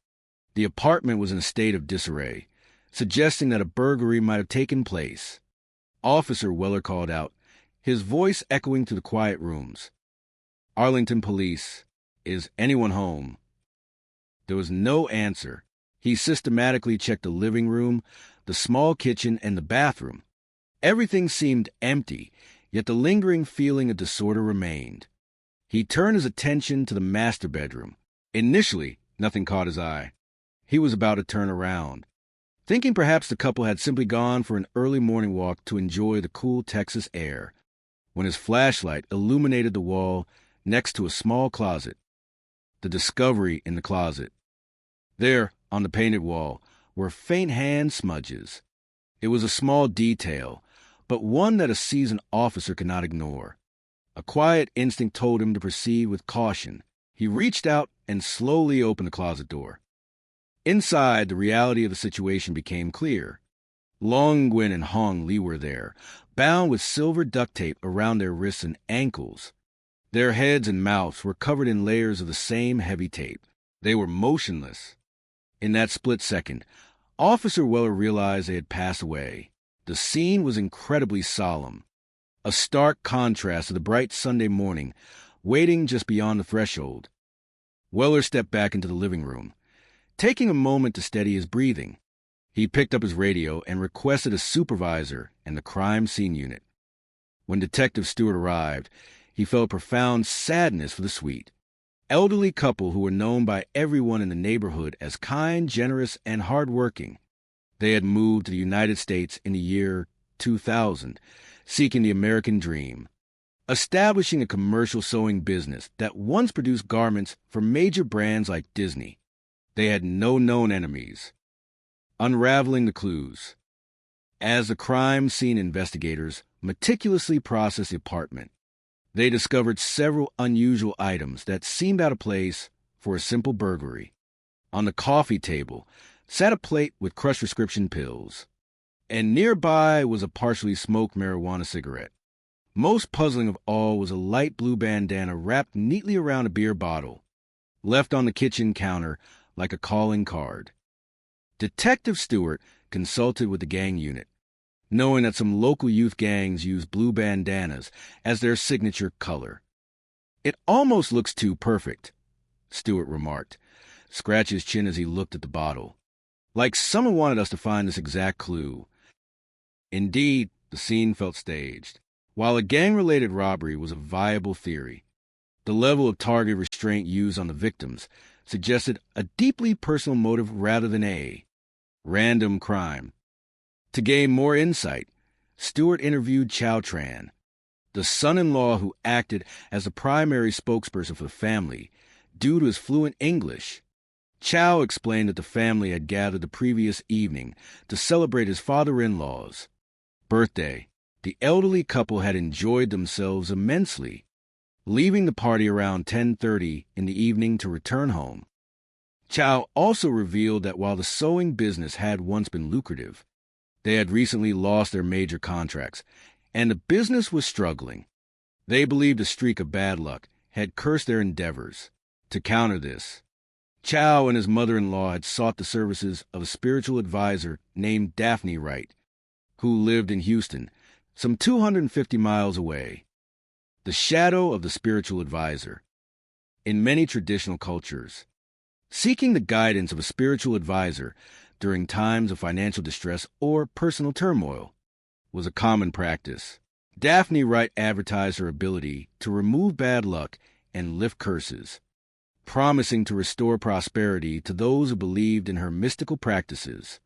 The apartment was in a state of disarray, suggesting that a burglary might have taken place. Officer Weller called out, his voice echoing through the quiet rooms. "Arlington Police, is anyone home?" There was no answer. He systematically checked the living room, the small kitchen, and the bathroom. Everything seemed empty, yet the lingering feeling of disorder remained. He turned his attention to the master bedroom. Initially, nothing caught his eye. He was about to turn around, thinking perhaps the couple had simply gone for an early morning walk to enjoy the cool Texas air, when his flashlight illuminated the wall next to a small closet. The discovery in the closet. There, on the painted wall, were faint hand smudges. It was a small detail, but one that a seasoned officer could not ignore. A quiet instinct told him to proceed with caution. He reached out and slowly opened the closet door. Inside, the reality of the situation became clear. Long Nguyen and Hong Lee were there, bound with silver duct tape around their wrists and ankles. Their heads and mouths were covered in layers of the same heavy tape. They were motionless. In that split second, Officer Weller realized they had passed away. The scene was incredibly solemn, a stark contrast to the bright Sunday morning, waiting just beyond the threshold. Weller stepped back into the living room, taking a moment to steady his breathing. He picked up his radio and requested a supervisor and the crime scene unit. When Detective Stewart arrived, he felt profound sadness for the sweet, elderly couple who were known by everyone in the neighborhood as kind, generous, and hardworking. They had moved to the United States in the year 2000, seeking the American dream, establishing a commercial sewing business that once produced garments for major brands like Disney. They had no known enemies. Unraveling the clues. As the crime scene investigators meticulously processed the apartment, they discovered several unusual items that seemed out of place for a simple burglary. On the coffee table sat a plate with crushed prescription pills, and nearby was a partially smoked marijuana cigarette. Most puzzling of all was a light blue bandana wrapped neatly around a beer bottle, left on the kitchen counter like a calling card. Detective Stewart consulted with the gang unit, knowing that some local youth gangs use blue bandanas as their signature color. "It almost looks too perfect," Stewart remarked, scratching his chin as he looked at the bottle. "Like someone wanted us to find this exact clue." Indeed, the scene felt staged. While a gang-related robbery was a viable theory, the level of targeted restraint used on the victims suggested a deeply personal motive rather than a random crime. To gain more insight, Stewart interviewed Chow Tran, the son-in-law who acted as the primary spokesperson for the family due to his fluent English. Chow explained that the family had gathered the previous evening to celebrate his father-in-law's birthday. The elderly couple had enjoyed themselves immensely, leaving the party around 10:30 in the evening to return home. Chow also revealed that while the sewing business had once been lucrative, they had recently lost their major contracts, and the business was struggling. They believed a streak of bad luck had cursed their endeavors. To counter this, Chow and his mother-in-law had sought the services of a spiritual advisor named Daphne Wright, who lived in Houston, some 250 miles away. The shadow of the spiritual advisor. In many traditional cultures, seeking the guidance of a spiritual advisor during times of financial distress or personal turmoil was a common practice. Daphne Wright advertised her ability to remove bad luck and lift curses, promising to restore prosperity to those who believed in her mystical practices.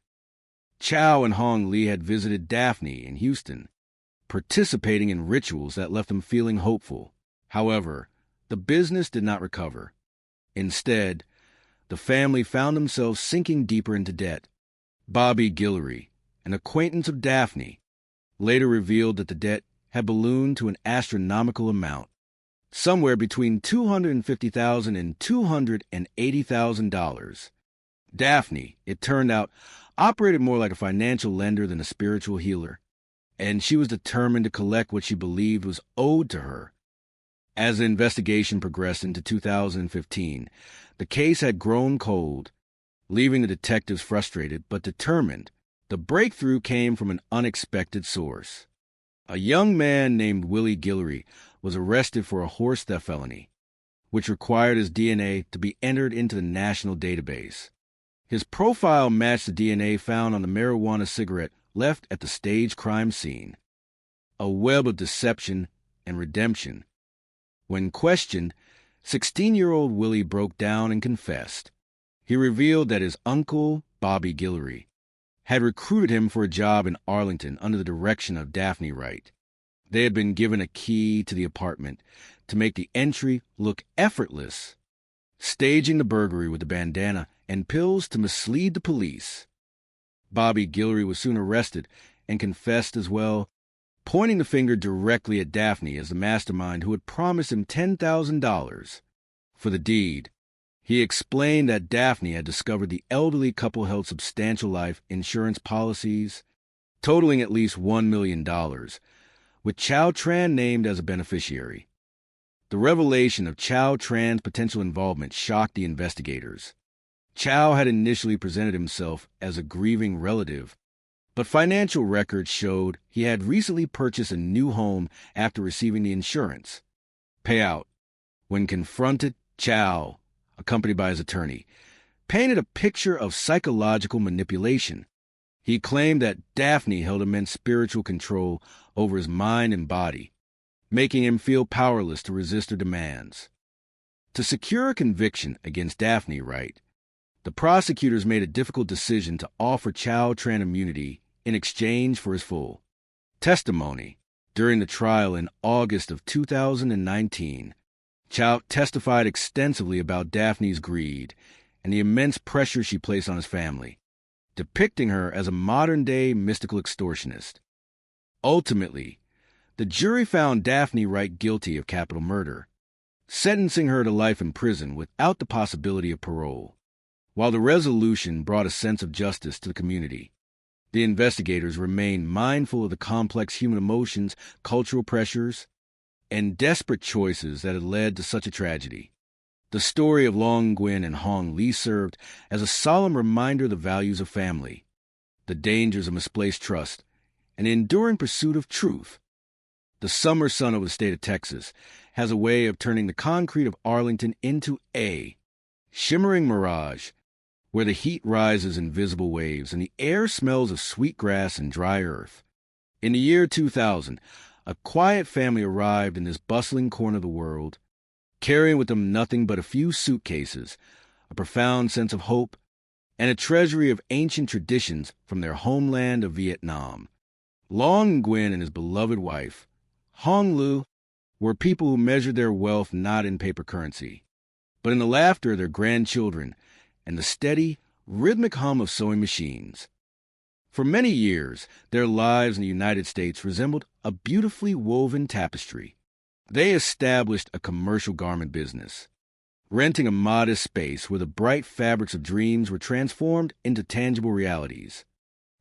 Chow and Hong Lee had visited Daphne in Houston, participating in rituals that left them feeling hopeful. However, the business did not recover. Instead, the family found themselves sinking deeper into debt. Bobby Guillory, an acquaintance of Daphne, later revealed that the debt had ballooned to an astronomical amount, somewhere between $250,000 and $280,000. Daphne, it turned out, operated more like a financial lender than a spiritual healer, and she was determined to collect what she believed was owed to her. As the investigation progressed into 2015, the case had grown cold, leaving the detectives frustrated but determined. The breakthrough came from an unexpected source. A young man named Willie Guillory was arrested for a horse theft felony, which required his DNA to be entered into the national database. His profile matched the DNA found on the marijuana cigarette left at the staged crime scene. A web of deception and redemption. When questioned, 16-year-old Willie broke down and confessed. He revealed that his uncle, Bobby Guillory, had recruited him for a job in Arlington under the direction of Daphne Wright. They had been given a key to the apartment to make the entry look effortless, staging the burglary with a bandana and pills to mislead the police. Bobby Guillory was soon arrested and confessed as well, pointing the finger directly at Daphne as the mastermind who had promised him $10,000 for the deed. He explained that Daphne had discovered the elderly couple held substantial life insurance policies, totaling at least $1 million, with Chow Tran named as a beneficiary. The revelation of Chow Tran's potential involvement shocked the investigators. Chow had initially presented himself as a grieving relative, but financial records showed he had recently purchased a new home after receiving the insurance payout. When confronted, Chow, accompanied by his attorney, painted a picture of psychological manipulation. He claimed that Daphne held immense spiritual control over his mind and body, making him feel powerless to resist her demands. To secure a conviction against Daphne Wright, the prosecutors made a difficult decision to offer Chow Tran immunity in exchange for his full testimony. During the trial in August of 2019, Chow testified extensively about Daphne's greed and the immense pressure she placed on his family, depicting her as a modern-day mystical extortionist. Ultimately, the jury found Daphne Wright guilty of capital murder, sentencing her to life in prison without the possibility of parole. While the resolution brought a sense of justice to the community, the investigators remained mindful of the complex human emotions, cultural pressures, and desperate choices that had led to such a tragedy. The story of Long Nguyen and Hong Lee served as a solemn reminder of the values of family, the dangers of misplaced trust, and the enduring pursuit of truth. The summer sun of the state of Texas has a way of turning the concrete of Arlington into a shimmering mirage, where the heat rises in visible waves and the air smells of sweet grass and dry earth. In the year 2000, a quiet family arrived in this bustling corner of the world, carrying with them nothing but a few suitcases, a profound sense of hope, and a treasury of ancient traditions from their homeland of Vietnam. Long Nguyen and his beloved wife, Hong Lu, were people who measured their wealth not in paper currency, but in the laughter of their grandchildren and the steady, rhythmic hum of sewing machines. For many years, their lives in the United States resembled a beautifully woven tapestry. They established a commercial garment business, renting a modest space where the bright fabrics of dreams were transformed into tangible realities.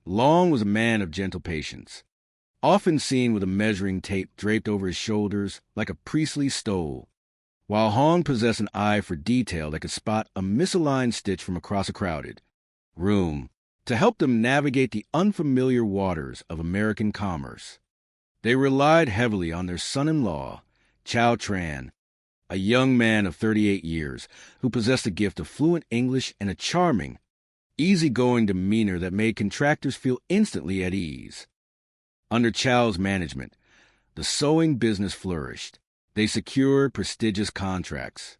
Long was a man of gentle patience, often seen with a measuring tape draped over his shoulders like a priestly stole, while Hong possessed an eye for detail that could spot a misaligned stitch from across a crowded room to help them navigate the unfamiliar waters of American commerce. They relied heavily on their son-in-law, Chow Tran, a young man of 38 years who possessed a gift of fluent English and a charming, easygoing demeanor that made contractors feel instantly at ease. Under Chow's management, the sewing business flourished. They secured prestigious contracts,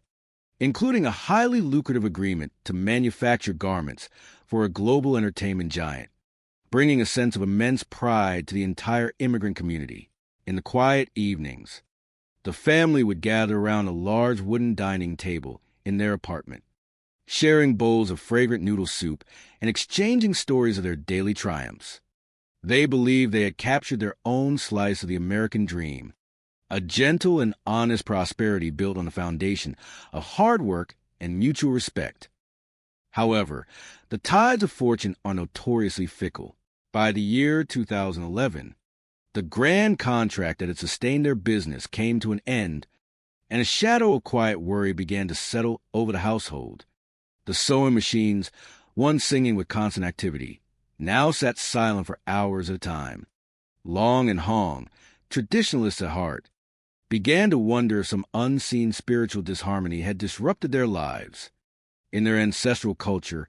including a highly lucrative agreement to manufacture garments for a global entertainment giant, bringing a sense of immense pride to the entire immigrant community. In the quiet evenings, the family would gather around a large wooden dining table in their apartment, sharing bowls of fragrant noodle soup and exchanging stories of their daily triumphs. They believed they had captured their own slice of the American dream, a gentle and honest prosperity built on a foundation of hard work and mutual respect. However, the tides of fortune are notoriously fickle. By the year 2011, the grand contract that had sustained their business came to an end, and a shadow of quiet worry began to settle over the household. The sewing machines, once singing with constant activity, now sat silent for hours at a time. Long and Hong, traditionalists at heart, began to wonder if some unseen spiritual disharmony had disrupted their lives. In their ancestral culture,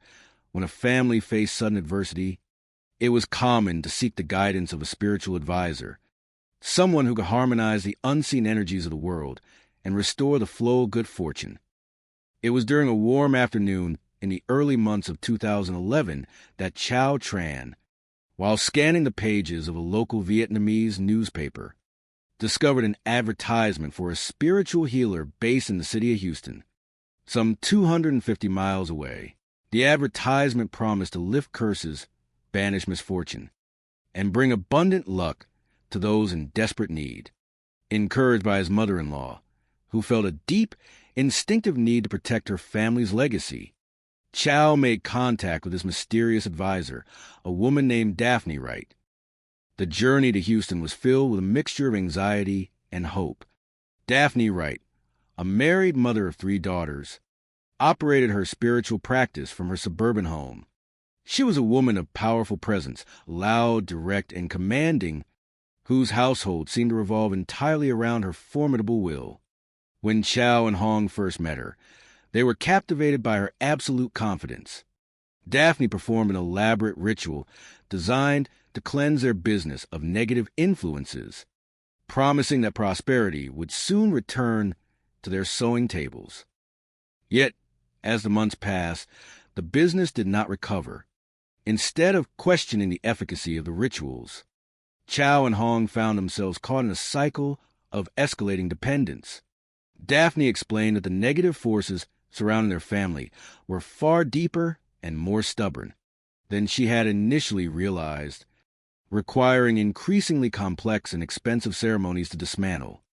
when a family faced sudden adversity, it was common to seek the guidance of a spiritual advisor, someone who could harmonize the unseen energies of the world and restore the flow of good fortune. It was during a warm afternoon in the early months of 2011 that Chow Tran, while scanning the pages of a local Vietnamese newspaper, discovered an advertisement for a spiritual healer based in the city of Houston, some 250 miles away. The advertisement promised to lift curses, banish misfortune, and bring abundant luck to those in desperate need. Encouraged by his mother-in-law, who felt a deep, instinctive need to protect her family's legacy, Chow made contact with his mysterious advisor, a woman named Daphne Wright. The journey to Houston was filled with a mixture of anxiety and hope. Daphne Wright, a married mother of 3 daughters, operated her spiritual practice from her suburban home. She was a woman of powerful presence, loud, direct, and commanding, whose household seemed to revolve entirely around her formidable will. When Chow and Hong first met her, they were captivated by her absolute confidence. Daphne performed an elaborate ritual designed to cleanse their business of negative influences, promising that prosperity would soon return to their sewing tables. Yet, as the months passed, the business did not recover. Instead of questioning the efficacy of the rituals, Chow and Hong found themselves caught in a cycle of escalating dependence. Daphne explained that the negative forces surrounding their family were far deeper and more stubborn than she had initially realized, requiring increasingly complex and expensive ceremonies to dismantle.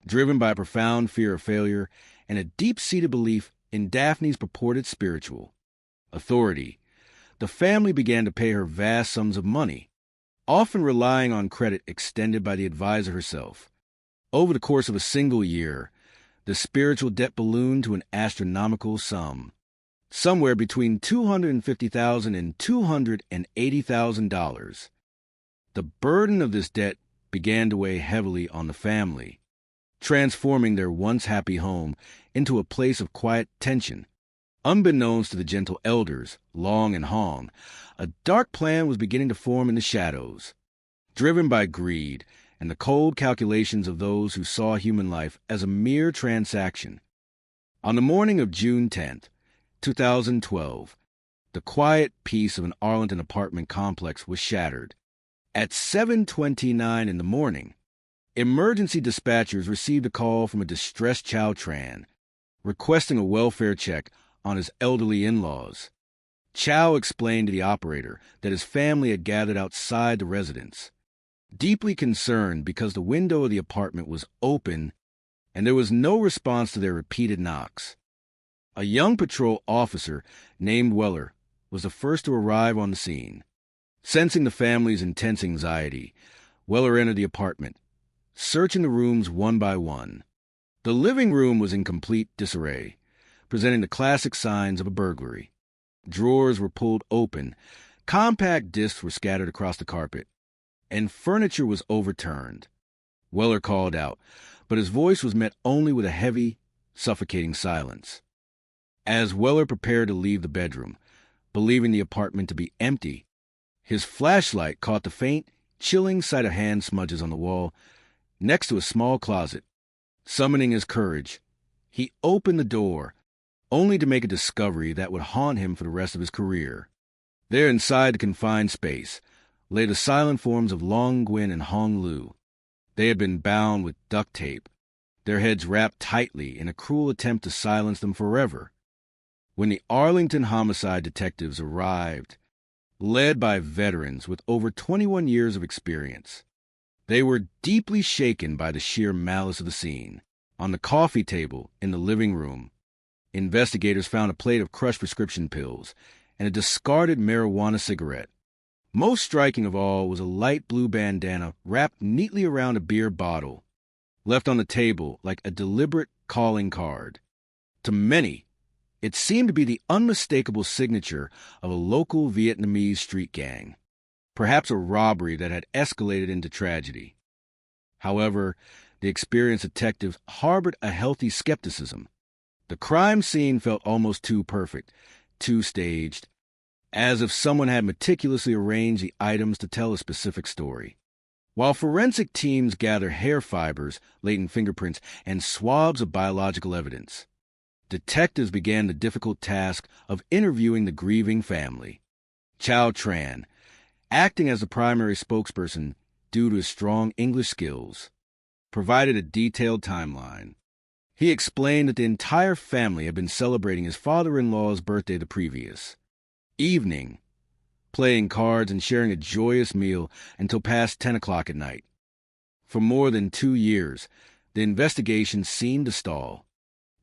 Driven by a profound fear of failure and a deep-seated belief in Daphne's purported spiritual authority, the family began to pay her vast sums of money, often relying on credit extended by the advisor herself. Over the course of a single year, the spiritual debt ballooned to an astronomical sum, somewhere between $250,000 and $280,000. The burden of this debt began to weigh heavily on the family, transforming their once happy home into a place of quiet tension. Unbeknownst to the gentle elders, Long and Hong, a dark plan was beginning to form in the shadows. Driven by greed and the cold calculations of those who saw human life as a mere transaction, on the morning of June 10th, 2012. The quiet peace of an Arlington apartment complex was shattered. At 7:29 in the morning, emergency dispatchers received a call from a distressed Chow Tran requesting a welfare check on his elderly in-laws. Chow explained to the operator that his family had gathered outside the residence, deeply concerned because the window of the apartment was open and there was no response to their repeated knocks. A young patrol officer named Weller was the first to arrive on the scene. Sensing the family's intense anxiety, Weller entered the apartment, searching the rooms one by one. The living room was in complete disarray, presenting the classic signs of a burglary. Drawers were pulled open, compact discs were scattered across the carpet, and furniture was overturned. Weller called out, but his voice was met only with a heavy, suffocating silence. As Weller prepared to leave the bedroom, believing the apartment to be empty, his flashlight caught the faint, chilling sight of hand smudges on the wall next to a small closet. Summoning his courage, he opened the door, only to make a discovery that would haunt him for the rest of his career. There inside the confined space lay the silent forms of Long Nguyen and Hong Lu. They had been bound with duct tape, their heads wrapped tightly in a cruel attempt to silence them forever. When the Arlington homicide detectives arrived, led by veterans with over 21 years of experience, they were deeply shaken by the sheer malice of the scene. On the coffee table in the living room, investigators found a plate of crushed prescription pills and a discarded marijuana cigarette. Most striking of all was a light blue bandana wrapped neatly around a beer bottle, left on the table like a deliberate calling card. To many, it seemed to be the unmistakable signature of a local Vietnamese street gang, perhaps a robbery that had escalated into tragedy. However, the experienced detectives harbored a healthy skepticism. The crime scene felt almost too perfect, too staged, as if someone had meticulously arranged the items to tell a specific story. While forensic teams gather hair fibers, latent fingerprints, and swabs of biological evidence, detectives began the difficult task of interviewing the grieving family. Chow Tran, acting as the primary spokesperson due to his strong English skills, provided a detailed timeline. He explained that the entire family had been celebrating his father-in-law's birthday the previous evening, playing cards and sharing a joyous meal until past 10 o'clock at night. For more than 2 years, the investigation seemed to stall.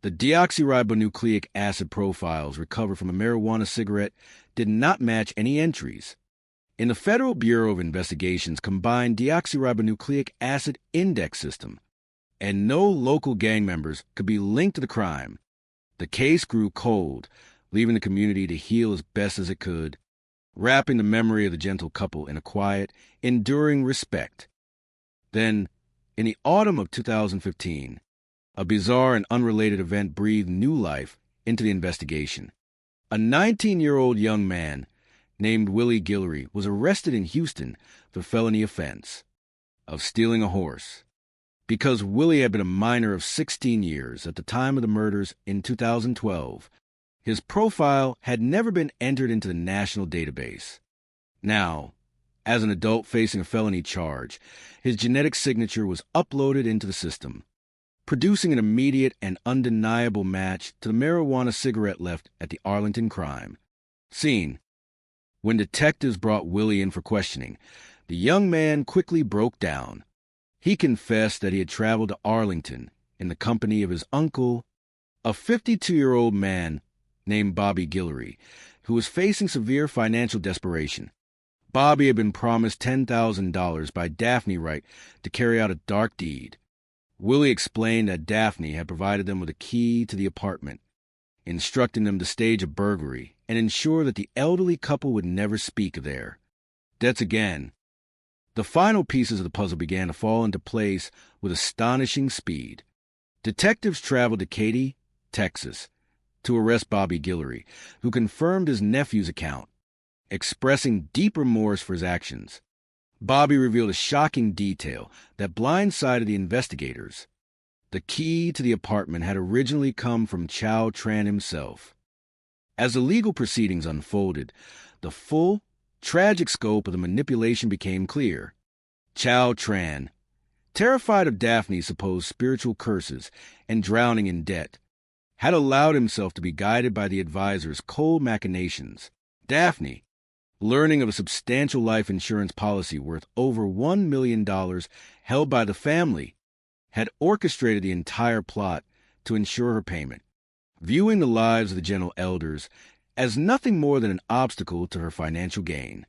The deoxyribonucleic acid profiles recovered from a marijuana cigarette did not match any entries in the Federal Bureau of Investigation's combined deoxyribonucleic acid index system, and no local gang members could be linked to the crime. The case grew cold, leaving the community to heal as best as it could, wrapping the memory of the gentle couple in a quiet, enduring respect. Then, in the autumn of 2015, a bizarre and unrelated event breathed new life into the investigation. A 19-year-old young man named Willie Guillory was arrested in Houston for felony offense of stealing a horse. Because Willie had been a minor of 16 years at the time of the murders in 2012, his profile had never been entered into the national database. Now, as an adult facing a felony charge, his genetic signature was uploaded into the system, producing an immediate and undeniable match to the marijuana cigarette left at the Arlington crime scene. When detectives brought Willie in for questioning, the young man quickly broke down. He confessed that he had traveled to Arlington in the company of his uncle, a 52-year-old man named Bobby Guillory, who was facing severe financial desperation. Bobby had been promised $10,000 by Daphne Wright to carry out a dark deed. Willie explained that Daphne had provided them with a key to the apartment, instructing them to stage a burglary and ensure that the elderly couple would never speak there. That's again. The final pieces of the puzzle began to fall into place with astonishing speed. Detectives traveled to Katy, Texas, to arrest Bobby Guillory, who confirmed his nephew's account, expressing deep remorse for his actions. Bobby revealed a shocking detail that blindsided the investigators. The key to the apartment had originally come from Chow Tran himself. As the legal proceedings unfolded, the full, tragic scope of the manipulation became clear. Chow Tran, terrified of Daphne's supposed spiritual curses and drowning in debt, had allowed himself to be guided by the advisor's cold machinations. Daphne, learning of a substantial life insurance policy worth over $1 million held by the family, had orchestrated the entire plot to ensure her payment, viewing the lives of the gentle elders as nothing more than an obstacle to her financial gain.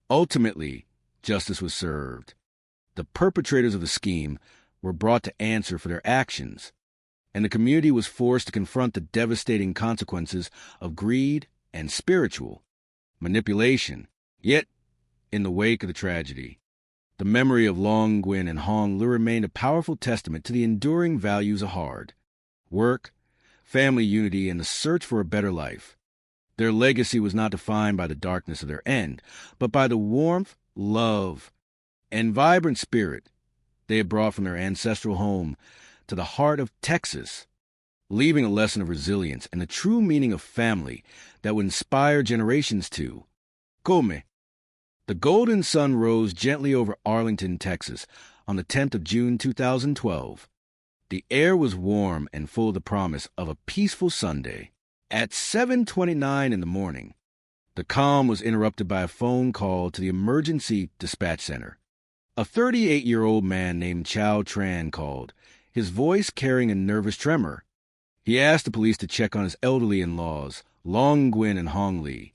Ultimately, justice was served. The perpetrators of the scheme were brought to answer for their actions, and the community was forced to confront the devastating consequences of greed and spiritual manipulation. Yet, in the wake of the tragedy, the memory of Long Nguyen and Hong Li remained a powerful testament to the enduring values of hard work, family unity, and the search for a better life. Their legacy was not defined by the darkness of their end, but by the warmth, love, and vibrant spirit they had brought from their ancestral home to the heart of Texas, leaving a lesson of resilience and the true meaning of family that would inspire generations to. Come. The golden sun rose gently over Arlington, Texas, on the 10th of June 2012. The air was warm and full of the promise of a peaceful Sunday. At 7:29 in the morning, the calm was interrupted by a phone call to the emergency dispatch center. A 38-year-old man named Chow Tran called, his voice carrying a nervous tremor. He asked the police to check on his elderly in-laws, Long Nguyen and Hong Li.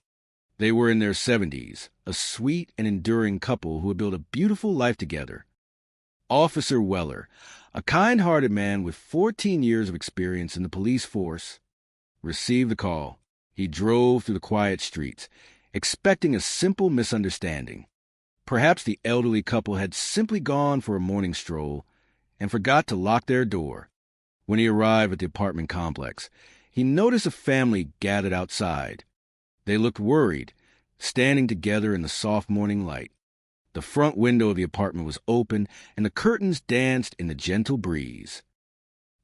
They were in their 70s, a sweet and enduring couple who had built a beautiful life together. Officer Weller, a kind-hearted man with 14 years of experience in the police force, received the call. He drove through the quiet streets, expecting a simple misunderstanding. Perhaps the elderly couple had simply gone for a morning stroll and forgot to lock their door. When he arrived at the apartment complex, he noticed a family gathered outside. They looked worried, standing together in the soft morning light. The front window of the apartment was open, and the curtains danced in the gentle breeze.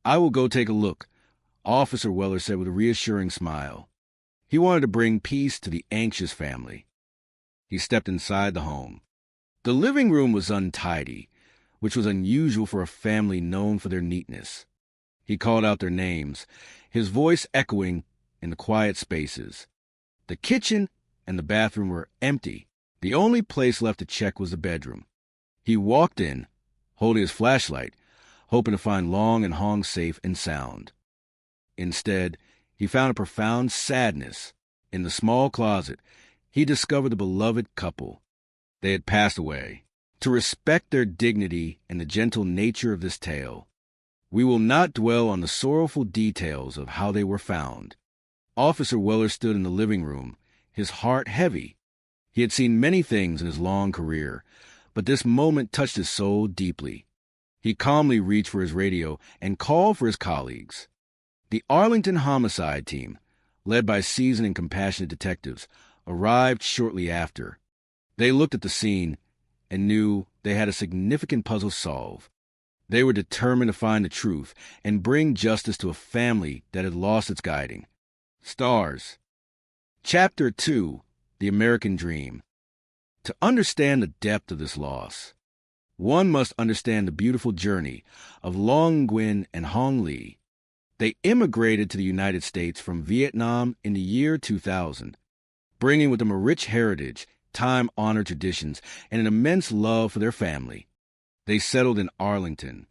"I will go take a look," Officer Weller said with a reassuring smile. He wanted to bring peace to the anxious family. He stepped inside the home. The living room was untidy, which was unusual for a family known for their neatness. He called out their names, his voice echoing in the quiet spaces. The kitchen and the bathroom were empty. The only place left to check was the bedroom. He walked in, holding his flashlight, hoping to find Long and Hong safe and sound. Instead, he found a profound sadness. In the small closet, he discovered the beloved couple. They had passed away. To respect their dignity and the gentle nature of this tale, we will not dwell on the sorrowful details of how they were found. Officer Weller stood in the living room, his heart heavy. He had seen many things in his long career, but this moment touched his soul deeply. He calmly reached for his radio and called for his colleagues. The Arlington Homicide Team, led by seasoned and compassionate detectives, arrived shortly after. They looked at the scene and knew they had a significant puzzle to solve. They were determined to find the truth and bring justice to a family that had lost its guiding stars. Chapter 2, The American Dream. To understand the depth of this loss, one must understand the beautiful journey of Long Nguyen and Hong Li. They immigrated to the United States from Vietnam in the year 2000, bringing with them a rich heritage, time-honored traditions, and an immense love for their family. They settled in Arlington,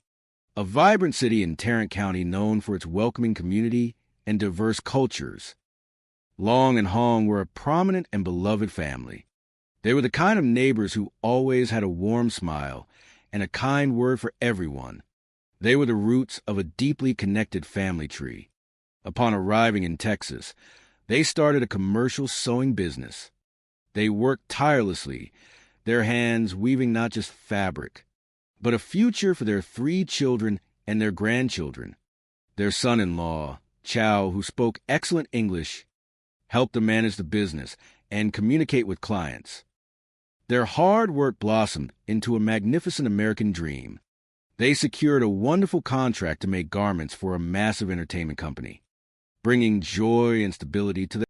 a vibrant city in Tarrant County known for its welcoming community and diverse cultures. Long and Hong were a prominent and beloved family. They were the kind of neighbors who always had a warm smile and a kind word for everyone. They were the roots of a deeply connected family tree. Upon arriving in Texas, they started a commercial sewing business. They worked tirelessly, their hands weaving not just fabric, but a future for their 3 children and their grandchildren. Their son-in-law, Chow, who spoke excellent English, helped them manage the business and communicate with clients. Their hard work blossomed into a magnificent American dream. They secured a wonderful contract to make garments for a massive entertainment company, bringing joy and stability to